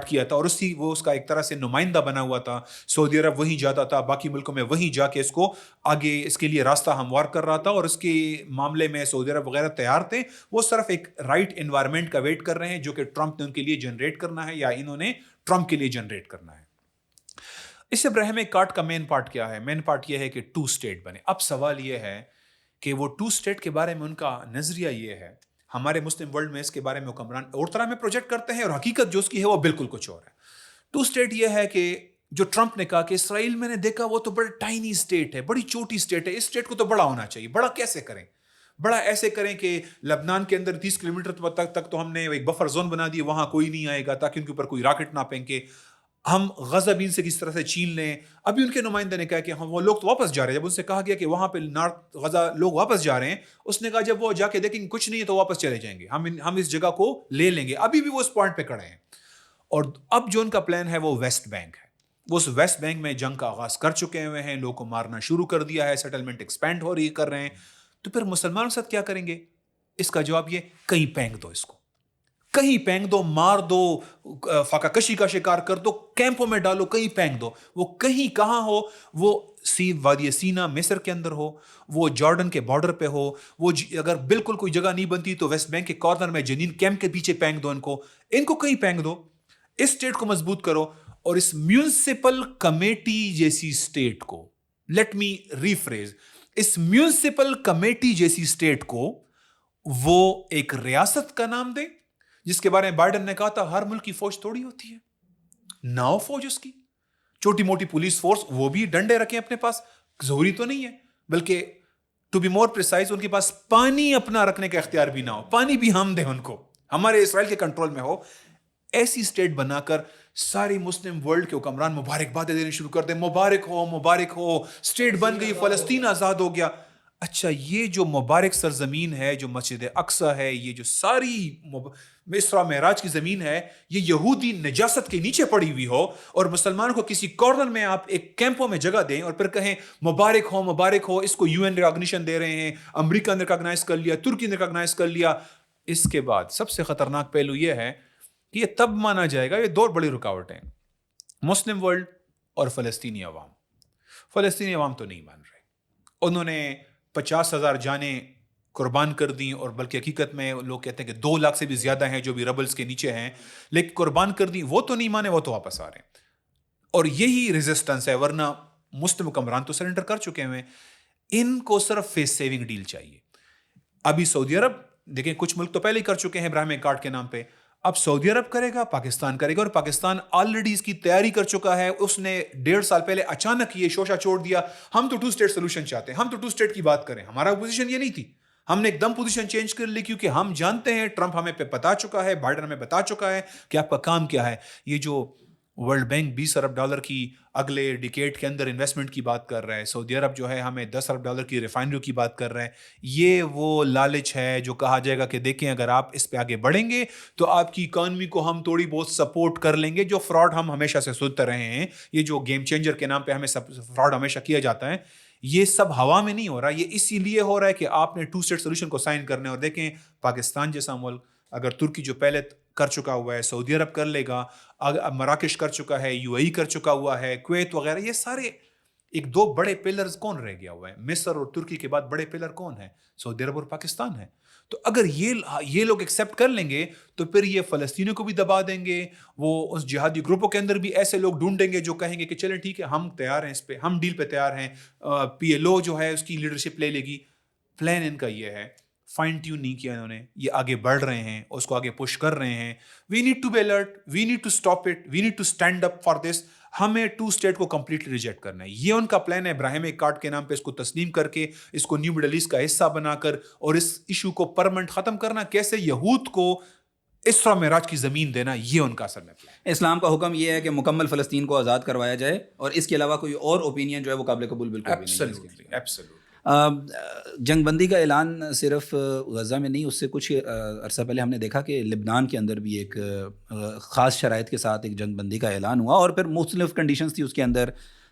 کیا تھا, اور وہ اس کا ایک طرح سے نمائندہ بنا ہوا تھا. سعودی عرب وہیں جاتا تھا, باقی ملکوں میں وہیں جا کے اس کو آگے اس کے لیے راستہ ہموار کر رہا تھا, اور اس کے معاملے میں سعودی عرب وغیرہ تیار تھے. وہ صرف ایک رائٹ انوائرمنٹ کا ویٹ کر رہے ہیں جو کہ ٹرمپ نے ان کے لیے جنریٹ کرنا ہے, یا انہوں نے ٹرمپ کے لیے جنریٹ کرنا ہے. اس ابراہیم اکارٹ کا مین پارٹ کیا ہے؟ مین پارٹ یہ ہے کہ 2 اسٹیٹ بنے. اب سوال یہ ہے کہ وہ 2 اسٹیٹ کے بارے میں ان کا نظریہ یہ ہے. ہمارے مسلم ورلڈ میں اس کے بارے میں حکمران اور طرح میں پروجیکٹ کرتے ہیں اور حقیقت جو اس کی ہے وہ بالکل کچھ اور ہے. 2 اسٹیٹ یہ ہے کہ جو ٹرمپ نے کہا کہ اسرائیل میں نے دیکھا وہ تو بڑا ٹائنی اسٹیٹ ہے, بڑی چھوٹی اسٹیٹ ہے, اس اسٹیٹ کو تو بڑا ہونا چاہیے. بڑا کیسے کریں؟ بڑا ایسے کریں کہ لبنان کے اندر 30 کلومیٹر تک تو ہم نے ایک بفر زون بنا دی, وہاں کوئی نہیں آئے گا تاکہ ان کے اوپر کوئی راکٹ نہ پھینکے. ہم غزہ بین سے کس طرح سے چھین لیں. ابھی ان کے نمائندے نے کہا کہ ہم وہ لوگ تو واپس جا رہے ہیں. جب ان سے کہا گیا کہ وہاں پہ نارتھ غزہ لوگ واپس جا رہے ہیں, اس نے کہا جب وہ جا کے دیکھیں کچھ نہیں ہے تو واپس چلے جائیں گے, ہم اس جگہ کو لے لیں گے. ابھی بھی وہ اس پوائنٹ پہ کھڑے ہیں. اور اب جو ان کا پلان ہے وہ ویسٹ بینک ہے. وہ اس ویسٹ بینک میں جنگ کا آغاز کر چکے ہوئے ہیں, لوگوں کو مارنا شروع کر دیا ہے, سیٹلمنٹ ایکسپینڈ ہو رہی کر رہے ہیں. تو پھر مسلمانوں کے ساتھ کیا کریں گے؟ اس کا جواب یہ, کہیں پھینک دو اس کو, کہیں پھینک دو, مار دو, فاقہ کشی کا شکار کر دو, کیمپوں میں ڈالو, کہیں پھینک دو. وہ کہیں کہاں ہو, وہ وادی سینا مصر کے اندر ہو, وہ جارڈن کے بارڈر پہ ہو, وہ اگر بالکل کوئی جگہ نہیں بنتی تو ویسٹ بینک کے کارنر میں جنین کیمپ کے پیچھے پھینک دو. ان کو کہیں پھینک دو, اس اسٹیٹ کو مضبوط کرو. اور اس میونسپل کمیٹی جیسی اسٹیٹ کو, لیٹ می ریفریز, اس میونسپل کمیٹی جیسی اسٹیٹ کو وہ ایک ریاست کا نام دے, جس کے بارے میں بائیڈن نے کہا تھا ہر ملک کی فوج تھوڑی ہوتی ہے, ناؤ فوج اس کی, چھوٹی موٹی پولیس فورس, وہ بھی ڈنڈے رکھیں اپنے پاس, ضروری تو نہیں ہے, بلکہ ٹو بی مور پریسائز ان کے پاس پانی اپنا رکھنے کا اختیار بھی نہ ہو, پانی بھی ہم دیں ان کو, ہمارے اسرائیل کے کنٹرول میں ہو. ایسی اسٹیٹ بنا کر ساری مسلم ورلڈ کے حکمران مبارکبادیں دینے شروع کر دیں, مبارک ہو مبارک ہو, اسٹیٹ بن گئی, فلسطین آزاد ہو گیا. اچھا, یہ جو مبارک سرزمین ہے, جو مسجد اقصی ہے, یہ جو ساری اسراء معراج کی زمین ہے, یہ یہودی نجاست کے نیچے پڑی ہوئی ہو, اور مسلمانوں کو کسی کارنر میں آپ ایک کیمپوں میں جگہ دیں اور پھر کہیں مبارک ہو مبارک ہو. اس کو UN ریکگنیشن دے رہے ہیں, امریکہ نے ریکگنائز کر لیا, ترکی نے ریکگنائز کر لیا. اس کے بعد سب سے خطرناک پہلو یہ ہے کہ یہ تب مانا جائے گا, یہ 2 بڑی رکاوٹیں ہیں, مسلم ورلڈ اور فلسطینی عوام. فلسطینی عوام تو نہیں مان رہے, انہوں نے 50,000 جانیں قربان کر دیں, اور بلکہ حقیقت میں لوگ کہتے ہیں کہ 2 لاکھ سے بھی زیادہ ہیں جو بھی ربلز کے نیچے ہیں, لیکن قربان کر دیں. وہ تو نہیں مانے, وہ تو واپس آ رہے ہیں. اور یہی ریزسٹنس ہے, ورنہ مسلم حکمران تو سرنڈر کر چکے ہیں. ان کو صرف فیس سیونگ ڈیل چاہیے. ابھی سعودی عرب دیکھیں, کچھ ملک تو پہلے ہی کر چکے ہیں ابراہیم اکارٹ کے نام پہ, اب سعودی عرب کرے گا, پاکستان کرے گا, اور پاکستان آلریڈی اس کی تیاری کر چکا ہے. اس نے 1.5 سال پہلے اچانک یہ شوشہ چھوڑ دیا, ہم تو 2 اسٹیٹ سولوشن چاہتے ہیں, ہم تو 2 اسٹیٹ کی بات کریں. ہمارا پوزیشن یہ نہیں تھی, ہم نے ایک دم پوزیشن چینج کر لی, کیونکہ ہم جانتے ہیں ٹرمپ ہمیں پہ بتا چکا ہے, بائیڈن ہمیں بتا چکا ہے کہ آپ کا کام کیا ہے. یہ جو ورلڈ بینک $20 ارب کی اگلے ڈیکیڈ کے اندر انویسٹمنٹ کی بات کر رہا ہے, سعودی عرب جو ہے ہمیں $10 ارب کی ریفائنریوں کی بات کر رہے ہیں, یہ وہ لالچ ہے جو کہا جائے گا کہ دیکھیں اگر آپ اس پہ آگے بڑھیں گے تو آپ کی اکانومی کو ہم تھوڑی بہت سپورٹ کر لیں گے. جو فراڈ ہم ہمیشہ سے سنتے رہے ہیں, یہ جو گیم چینجر کے نام پہ ہمیں فراڈ ہمیشہ کیا جاتا ہے, یہ سب ہوا میں نہیں ہو رہا. یہ اسی لیے ہو رہا ہے کہ آپ نے 2 اسٹیٹ سولوشن کو سائن کرنے. اور دیکھیں پاکستان جیسا ملک, اگر ترکی جو پہلے کر چکا ہوا ہے, سعودی عرب کر لے گا, مراکش کر چکا ہے, UAE کر چکا ہوا ہے, کویت وغیرہ, یہ سارے ایک 2 بڑے پلرز کون رہ گیا ہوا ہے؟ مصر اور ترکی کے بعد بڑے پلر کون ہیں؟ سعودی عرب اور پاکستان ہے. تو اگر یہ لوگ ایکسیپٹ کر لیں گے تو پھر یہ فلسطینیوں کو بھی دبا دیں گے. وہ اس جہادی گروپوں کے اندر بھی ایسے لوگ ڈھونڈیں گے جو کہیں گے کہ چلیں ٹھیک ہے, ہم تیار ہیں, اس پہ ہم ڈیل پہ تیار ہیں, PLO جو ہے اس کی لیڈرشپ لے لے گی. پلان ان کا یہ ہے, فائن ٹیون نہیں کیا انہوں نے, یہ آگے بڑھ رہے ہیں, اس کو آگے پش کر رہے ہیں. We need to be alert, we need to stop it, we need to stand up for this. ہمیں 2 اسٹیٹ کو کمپلیٹلی ریجیکٹ کرنا ہے. یہ ان کا پلان ہے, ابراہیم اکارٹ کے نام پہ اس کو تسلیم کر کے, اس کو نیو مڈل ایسٹ کا حصہ بنا کر, اور اس ایشو کو پرمنٹ ختم کرنا. کیسے یہود کو اسراء معراج کی زمین دینا, یہ ان کا اصل میں پلان. اسلام کا حکم یہ ہے کہ مکمل فلسطین کو آزاد کروایا جائے, اور اس کے علاوہ کوئی اور اوپینین جو ہے وہ قابل قبول بالکل بھی نہیں ہے. ایبسلیوٹلی. جنگ بندی کا اعلان صرف غزہ میں نہیں, اس سے کچھ عرصہ پہلے ہم نے دیکھا کہ لبنان کے اندر بھی ایک خاص شرائط کے ساتھ ایک جنگ بندی کا اعلان ہوا, اور پھر مختلف کنڈیشنز تھی اس کے اندر.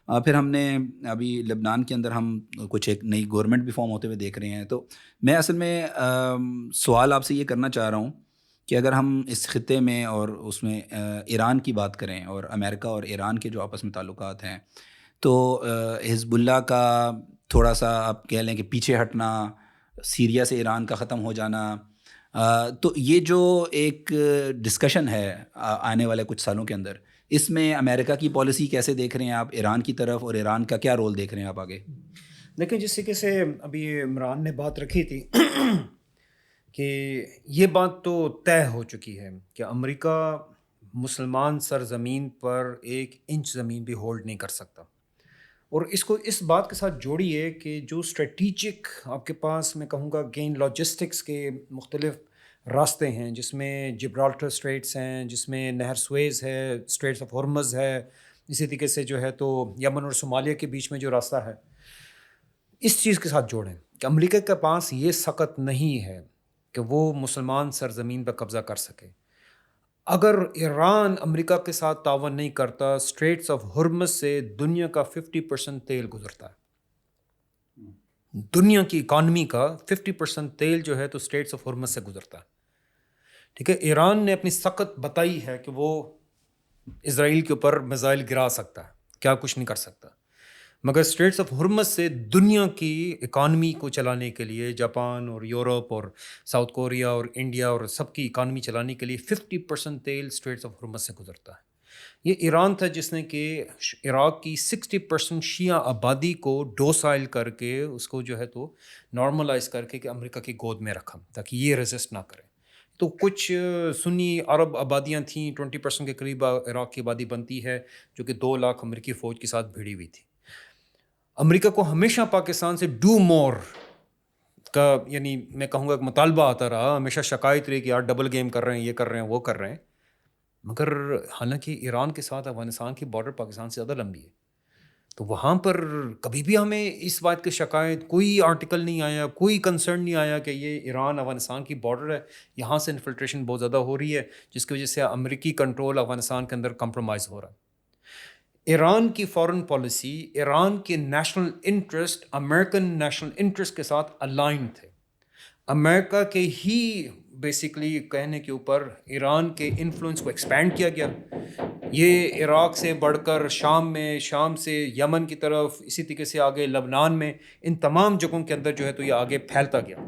پھر ہم نے ابھی لبنان کے اندر ہم کچھ ایک نئی گورنمنٹ بھی فارم ہوتے ہوئے دیکھ رہے ہیں. تو میں اصل میں سوال آپ سے یہ کرنا چاہ رہا ہوں کہ اگر ہم اس خطے میں اور اس میں ایران کی بات کریں, اور امریکہ اور ایران کے جو آپس میں تعلقات ہیں, تو حزب اللہ کا تھوڑا سا آپ کہہ لیں کہ پیچھے ہٹنا, سیریا سے ایران کا ختم ہو جانا, تو یہ جو ایک ڈسکشن ہے آنے والے کچھ سالوں کے اندر اس میں امریکہ کی پالیسی کیسے دیکھ رہے ہیں آپ ایران کی طرف، اور ایران کا کیا رول دیکھ رہے ہیں آپ آگے؟ دیکھیں، جس طریقے سے ابھی عمران نے بات رکھی تھی کہ یہ بات تو طے ہو چکی ہے کہ امریکہ مسلمان سرزمین پر 1 انچ زمین بھی ہولڈ نہیں کر سکتا. اور اس کو اس بات کے ساتھ جوڑیے کہ جو اسٹریٹیجک آپ کے پاس میں کہوں گا گین لاجسٹکس کے مختلف راستے ہیں، جس میں جبرالٹر اسٹریٹس ہیں، جس میں نہر سویز ہے، اسٹریٹس آف ہرمز ہے، اسی طریقے سے جو ہے تو یمن اور صومالیہ کے بیچ میں جو راستہ ہے، اس چیز کے ساتھ جوڑیں کہ امریکہ کے پاس یہ سخت نہیں ہے کہ وہ مسلمان سرزمین پر قبضہ کر سکے. اگر ایران امریکہ کے ساتھ تعاون نہیں کرتا، اسٹریٹس آف ہرمز سے دنیا کا 50% تیل گزرتا ہے. دنیا کی اکانومی کا 50% تیل جو ہے تو اسٹریٹس آف ہرمز سے گزرتا ہے. ٹھیک ہے، ایران نے اپنی سخت بتائی ہے کہ وہ اسرائیل کے اوپر میزائل گرا سکتا ہے، کیا کچھ نہیں کر سکتا. مگر اسٹریٹس آف ہرمز سے دنیا کی اکانومی کو چلانے کے لیے جاپان اور یورپ اور ساؤتھ کوریا اور انڈیا اور سب کی اکانومی چلانے کے لیے 50% تیل اسٹریٹس آف ہرمز سے گزرتا ہے. یہ ایران تھا جس نے کہ عراق کی 60% شیعہ آبادی کو ڈوسائل کر کے اس کو جو ہے تو نارملائز کر کے کہ امریکہ کی گود میں رکھا تاکہ یہ ریزسٹ نہ کرے. تو کچھ سنی عرب آبادیاں تھیں، 20% کے قریب عراق کی آبادی بنتی ہے، جو کہ 2 لاکھ امریکی فوج کے ساتھ بھیڑی ہوئی تھی. امریکہ کو ہمیشہ پاکستان سے ڈو مور کا یعنی میں کہوں گا مطالبہ آتا رہا، ہمیشہ شکایت رہی کہ یار ڈبل گیم کر رہے ہیں، یہ کر رہے ہیں، وہ کر رہے ہیں. مگر حالانکہ ایران کے ساتھ افغانستان کی بارڈر پاکستان سے زیادہ لمبی ہے، تو وہاں پر کبھی بھی ہمیں اس بات کی شکایت، کوئی آرٹیکل نہیں آیا، کوئی کنسرن نہیں آیا کہ یہ ایران افغانستان کی بارڈر ہے، یہاں سے انفلٹریشن بہت زیادہ ہو رہی ہے، جس کی وجہ سے امریکی کنٹرول افغانستان کے اندر کمپرومائز ہو رہا ہے. ایران کی فارن پالیسی، ایران کے national interest American national interest کے ساتھ الائن تھے. امریکہ کے ہی بیسیکلی کہنے کے اوپر ایران کے انفلوئنس کو ایکسپینڈ کیا گیا. یہ عراق سے بڑھ کر شام میں، شام سے یمن کی طرف، اسی طریقے سے آگے لبنان میں، ان تمام جگہوں کے اندر جو ہے تو یہ آگے پھیلتا گیا.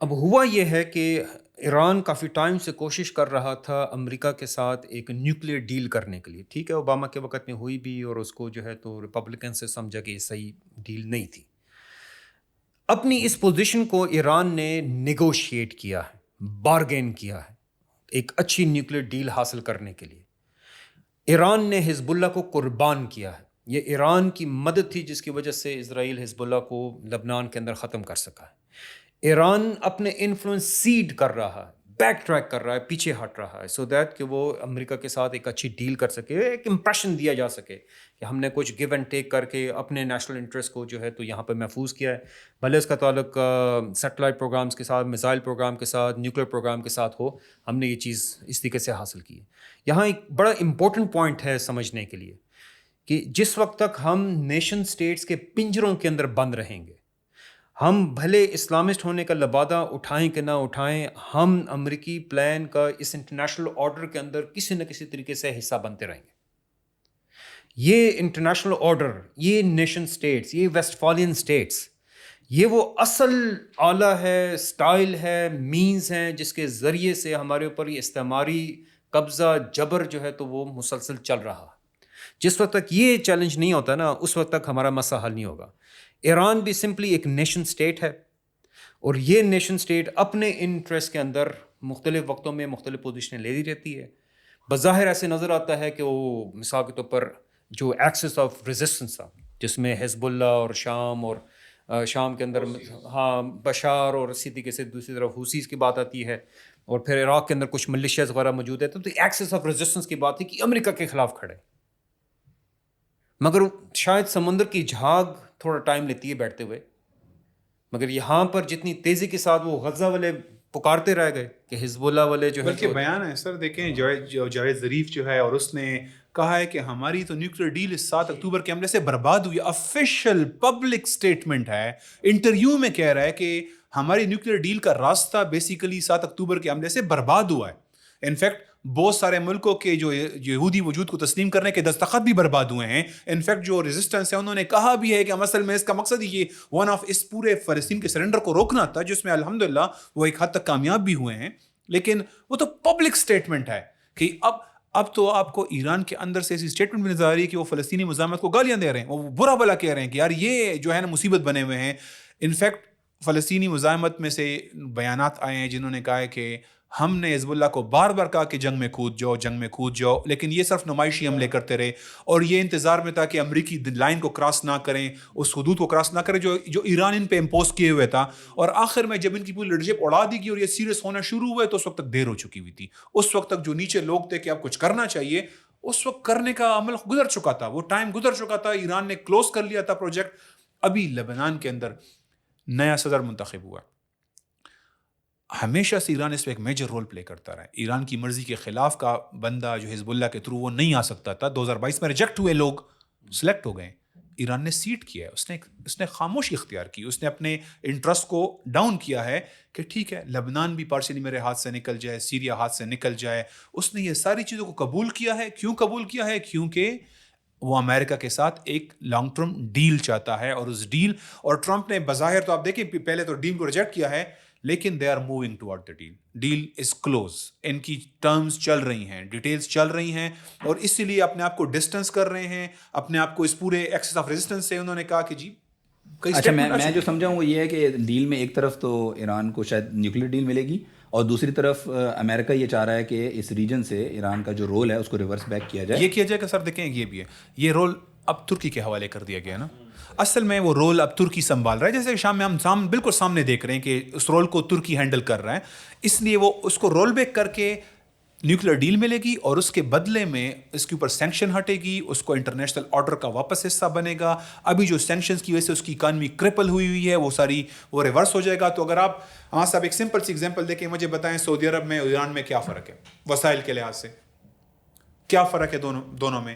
اب ہوا یہ ہے کہ ایران کافی ٹائم سے کوشش کر رہا تھا امریکہ کے ساتھ ایک نیوکلیئر ڈیل کرنے کے لیے. ٹھیک ہے، اوباما کے وقت میں ہوئی بھی، اور اس کو جو ہے تو ریپبلکن سے سمجھا کہ یہ صحیح ڈیل نہیں تھی. اپنی اس پوزیشن کو ایران نے نیگوشیٹ کیا ہے، بارگین کیا ہے ایک اچھی نیوکلیئر ڈیل حاصل کرنے کے لیے. ایران نے حزب اللہ کو قربان کیا ہے. یہ ایران کی مدد تھی جس کی وجہ سے اسرائیل حزب اللہ کو لبنان کے اندر ختم کر سکا ہے. ایران اپنے انفلوئنس سیڈ کر رہا ہے، بیک ٹریک کر رہا ہے، پیچھے ہٹ رہا ہے، سو دیٹ کہ وہ امریکہ کے ساتھ ایک اچھی ڈیل کر سکے، ایک امپریشن دیا جا سکے کہ ہم نے کچھ گیو اینڈ ٹیک کر کے اپنے نیشنل انٹرسٹ کو جو ہے تو یہاں پہ محفوظ کیا ہے. بھلے اس کا تعلق سیٹلائٹ پروگرامز کے ساتھ، میزائل پروگرام کے ساتھ، نیوکلیئر پروگرام کے ساتھ ہو، ہم نے یہ چیز اس طریقے سے حاصل کی ہے. یہاں ایک بڑا امپورٹنٹ پوائنٹ ہے سمجھنے کے لیے کہ جس وقت تک ہم نیشن سٹیٹس کے پنجروں کے اندر بند رہیں گے، ہم بھلے اسلامسٹ ہونے کا لبادہ اٹھائیں کہ نہ اٹھائیں، ہم امریکی پلان کا اس انٹرنیشنل آرڈر کے اندر کسی نہ کسی طریقے سے حصہ بنتے رہیں گے. یہ انٹرنیشنل آرڈر، یہ نیشن سٹیٹس، یہ ویسٹفالین سٹیٹس، یہ وہ اصل آلہ ہے، سٹائل ہے، مینز ہیں جس کے ذریعے سے ہمارے اوپر یہ استعماری قبضہ، جبر جو ہے تو وہ مسلسل چل رہا ہے. جس وقت تک یہ چیلنج نہیں ہوتا نا، اس وقت تک ہمارا مسئلہ حل نہیں ہوگا. ایران بھی سمپلی ایک نیشن سٹیٹ ہے، اور یہ نیشن سٹیٹ اپنے انٹرسٹ کے اندر مختلف وقتوں میں مختلف پوزیشنیں لیتی رہتی ہے. بظاہر ایسے نظر آتا ہے کہ وہ مثال کے طور پر جو ایکسس آف ریزسٹنس تھا، جس میں حزب اللہ اور شام، اور شام کے اندر ہاں بشار، اور اسی طریقے سے دوسری طرف حوثیز کی بات آتی ہے، اور پھر عراق کے اندر کچھ ملیشیاز وغیرہ موجود ہے. تو ایکسس آف ریزسٹنس کی بات ہے کہ امریکہ کے خلاف کھڑے. مگر شاید سمندر کی جھاگ تھوڑا ٹائم لیتی ہے بیٹھتے ہوئے، مگر یہاں پر جتنی تیزی کے ساتھ وہ غزہ والے پکارتے رہ گئے کہ حزب اللہ والے جو ہے، بلکہ بیان ہے سر، دیکھیں جاوید ظریف جو ہے، اور اس نے کہا ہے کہ ہماری تو نیوکلیئر ڈیل اس 7 اکتوبر کے حملے سے برباد ہوئی. آفیشیل پبلک سٹیٹمنٹ ہے، انٹرویو میں کہہ رہا ہے کہ ہماری نیوکلیئر ڈیل کا راستہ بیسیکلی 7 اکتوبر کے حملے سے برباد ہوا ہے. انفیکٹ بہت سارے ملکوں کے جو یہودی وجود کو تسلیم کرنے کے دستخط بھی برباد ہوئے ہیں. انفیکٹ جو ریزسٹنس ہے، انہوں نے کہا بھی ہے کہ اصل میں اس کا مقصد یہ ون آف اس پورے فلسطین کے سرنڈر کو روکنا تھا، جس میں الحمدللہ وہ ایک حد تک کامیاب بھی ہوئے ہیں. لیکن وہ تو پبلک سٹیٹمنٹ ہے کہ اب اب تو آپ کو ایران کے اندر سے ایسی اسٹیٹمنٹ بھی نظر آ رہی ہے کہ وہ فلسطینی مزاحمت کو گالیاں دے رہے ہیں, وہ برا بلا کہہ رہے ہیں کہ یار یہ جو ہے نا مصیبت بنے ہوئے ہیں. انفیکٹ فلسطینی مزاحمت میں سے بیانات آئے ہیں جنہوں نے کہا ہے کہ ہم نے حزب اللہ کو بار بار کہا کہ جنگ میں کود جاؤ, لیکن یہ صرف نمائشی حملے کرتے رہے, اور یہ انتظار میں تھا کہ امریکی لائن کو کراس نہ کریں, اس حدود کو کراس نہ کریں جو ایران ان پہ امپوز کیے ہوئے تھا. اور آخر میں جب ان کی پوری لیڈرشپ اڑا دی گئی اور یہ سیریس ہونا شروع ہوئے تو اس وقت تک دیر ہو چکی ہوئی تھی. اس وقت تک جو نیچے لوگ تھے کہ اب کچھ کرنا چاہیے, اس وقت کرنے کا عمل گزر چکا تھا, وہ ٹائم گزر چکا تھا, ایران نے کلوز کر لیا تھا پروجیکٹ. ابھی لبنان کے اندر نیا صدر منتخب ہوا. ہمیشہ سے ایران اس پہ ایک میجر رول پلے کرتا رہا ہے. ایران کی مرضی کے خلاف کا بندہ جو حزب اللہ کے تھرو وہ نہیں آ سکتا تھا. 2022 میں ریجیکٹ ہوئے لوگ سلیکٹ ہو گئے. ایران نے سیٹ کیا ہے, اس نے خاموشی اختیار کی, اس نے اپنے انٹرسٹ کو ڈاؤن کیا ہے کہ ٹھیک ہے لبنان بھی پارشلی میرے ہاتھ سے نکل جائے, سیریا ہاتھ سے نکل جائے. اس نے یہ ساری چیزوں کو قبول کیا ہے. کیوں قبول کیا ہے؟ کیونکہ وہ امریکہ کے ساتھ ایک لانگ ٹرم ڈیل چاہتا ہے, اور اس ڈیل, اور ٹرمپ نے بظاہر تو آپ دیکھیں پہلے تو ڈیل کو ریجیکٹ کیا ہے, لیکن they are moving toward the deal. Deal is close, ان کی ٹرمز چل رہی ہیں, ڈیٹیلز چل رہی ہیں, اور اسی لیے اپنے آپ کو ڈسٹنس کر رہے ہیں, اپنے آپ کو اس پورے ایکسس آف ریزسٹنس سے انہوں نے کہا کہ جی. اچھا, میں جو سمجھا ہوں وہ یہ ہے کہ ڈیل میں ایک طرف تو ایران کو شاید نیوکلیر ڈیل ملے گی, اور دوسری طرف امریکہ یہ چاہ رہا ہے کہ اس ریجن سے ایران کا جو رول ہے اس کو ریورس بیک کیا جائے. یہ کیا جائے کہ سر دیکھیں یہ بھی ہے, یہ رول اب ترکی کے حوالے کر دیا گیا نا. اصل میں وہ رول اب ترکی سنبھال رہا ہے, جیسے شام میں ہم بالکل سامنے دیکھ رہے ہیں کہ اس رول کو ترکی ہینڈل کر رہا ہے. اس لیے وہ اس کو رول بیک کر کے نیوکلیر ڈیل ملے گی, اور اس کے بدلے میں اس کے اوپر سینکشن ہٹے گی, اس کو انٹرنیشنل آرڈر کا واپس حصہ بنے گا. ابھی جو سینکشنز کی وجہ سے اس کی اکانومی کرپل ہوئی ہے, وہ ساری وہ ریورس ہو جائے گا. تو اگر آپ ہاں صاحب ایک سمپل سی ایگزامپل دیکھیں, مجھے بتائیں سعودی عرب میں ایران میں کیا فرق ہے وسائل کے لحاظ سے, کیا فرق ہے دونوں میں؟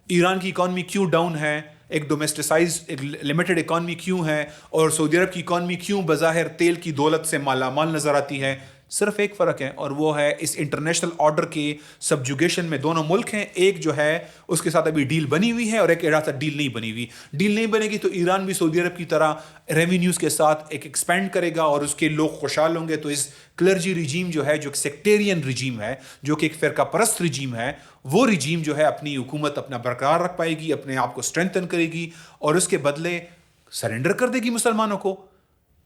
ایران کی اکانومی کیوں ڈاؤن ہے, ایک ڈومیسٹیسائز ایک لمیٹڈ اکانومی کیوں ہے, اور سعودی عرب کی اکانومی کیوں بظاہر تیل کی دولت سے مالا مال نظر آتی ہے؟ صرف ایک فرق ہے, اور وہ ہے اس انٹرنیشنل آرڈر کے سبجوگیشن میں دونوں ملک ہیں. ایک جو ہے اس کے ساتھ ابھی ڈیل بنی ہوئی ہے, اور ایک ساتھ ڈیل نہیں بنی ہوئی. ڈیل نہیں بنے گی تو ایران بھی سعودی عرب کی طرح ریونیوز کے ساتھ ایک ایکسپینڈ کرے گا, اور اس کے لوگ خوشحال ہوں گے. تو اس کلرجی رجیم جو ہے, جو ایک سیکٹیرین رجیم ہے, جو کہ ایک فرقہ پرست رجیم ہے, وہ رجیم جو ہے اپنی حکومت اپنا برقرار رکھ پائے گی, اپنے آپ کو اسٹرینتھن کرے گی, اور اس کے بدلے سرنڈر کر دے گی مسلمانوں کو.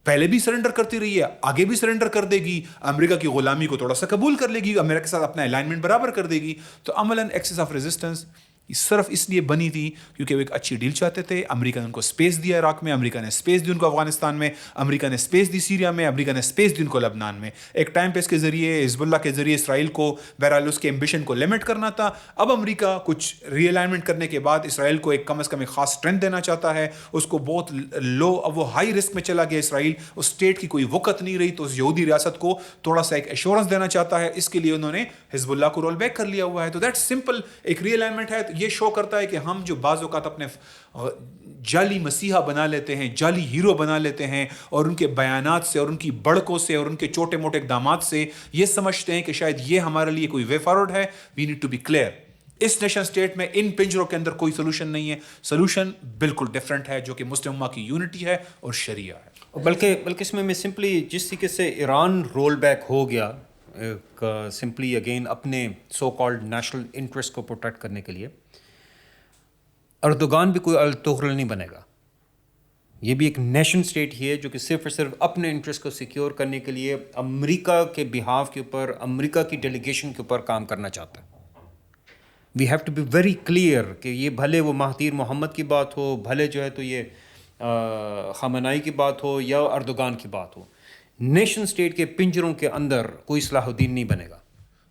پہلے بھی سرنڈر کرتی رہی ہے, آگے بھی سرنڈر کر دے گی. امریکہ کی غلامی کو تھوڑا سا قبول کر لے گی, امریکہ کے ساتھ اپنا الائنمنٹ برابر کر دے گی. تو عملاً ایکسس آف ریزسٹنس صرف اس لیے بنی تھی کیونکہ وہ ایک اچھی ڈیل چاہتے تھے. امریکہ نے ان کو اسپیس دیا عراق میں, امریکہ نے اسپیس دی ان کو افغانستان میں, امریکہ نے اسپیس دی سیریا میں, امریکہ نے اسپیس دی ان کو لبنان میں. ایک ٹائم پہ اس کے ذریعے حزب اللہ کے ذریعے اسرائیل کو بہرحال اس کے ایمبیشن کو لمٹ کرنا تھا. اب امریکہ کچھ ری الائنمنٹ کرنے کے بعد اسرائیل کو ایک کم از کم ایک خاص اسٹرینتھ دینا چاہتا ہے, اس کو بہت لو, اب وہ ہائی رسک میں چلا گیا اسرائیل, اس اسٹیٹ کی کوئی وقت نہیں رہی, تو اس یہودی ریاست کو تھوڑا سا ایک ایشورنس دینا چاہتا ہے. اس کے لیے انہوں نے حزب اللہ کو رول بیک کر لیا ہوا ہے. تو دیٹ سمپل ایک ری الائنمنٹ ہے. یہ شو کرتا ہے کہ ہم جو بعض اوقات اپنے جعلی مسیحا بنا لیتے ہیں, جعلی ہیرو بنا لیتے ہیں, اور ان کے بیانات سے اور ان کی بڑکوں سے اور ان کے چھوٹے موٹے اقدامات سے یہ سمجھتے ہیں کہ شاید یہ ہمارے لیے کوئی وے فارورڈ ہے. We need to be clear, اس نیشن اسٹیٹ میں ان پنجروں کے اندر کوئی سولوشن نہیں ہے. سولوشن بالکل ڈفرینٹ ہے, جو کہ مسلم امہ کی یونٹی ہے اور شریعہ ہے. بلکہ اس میں سمپلی جس طریقے سے ایران رول بیک ہو گیا سمپلی اگین اپنے سو کالڈ نیشنل انٹرسٹ کو پروٹیکٹ کرنے کے لیے, اردوغان بھی کوئی التغرل نہیں بنے گا. یہ بھی ایک نیشن اسٹیٹ ہی ہے جو کہ صرف اور صرف اپنے انٹرسٹ کو سیکیور کرنے کے لیے امریکہ کے بہاف کے اوپر, امریکہ کی ڈیلیگیشن کے اوپر کام کرنا چاہتا ہے. We have to be very clear کہ یہ بھلے وہ مہدیر محمد کی بات ہو, بھلے جو ہے تو یہ خامنائی کی بات ہو یا اردوغان کی بات ہو, نیشن اسٹیٹ کے پنجروں کے اندر کوئی صلاح الدین نہیں بنے گا.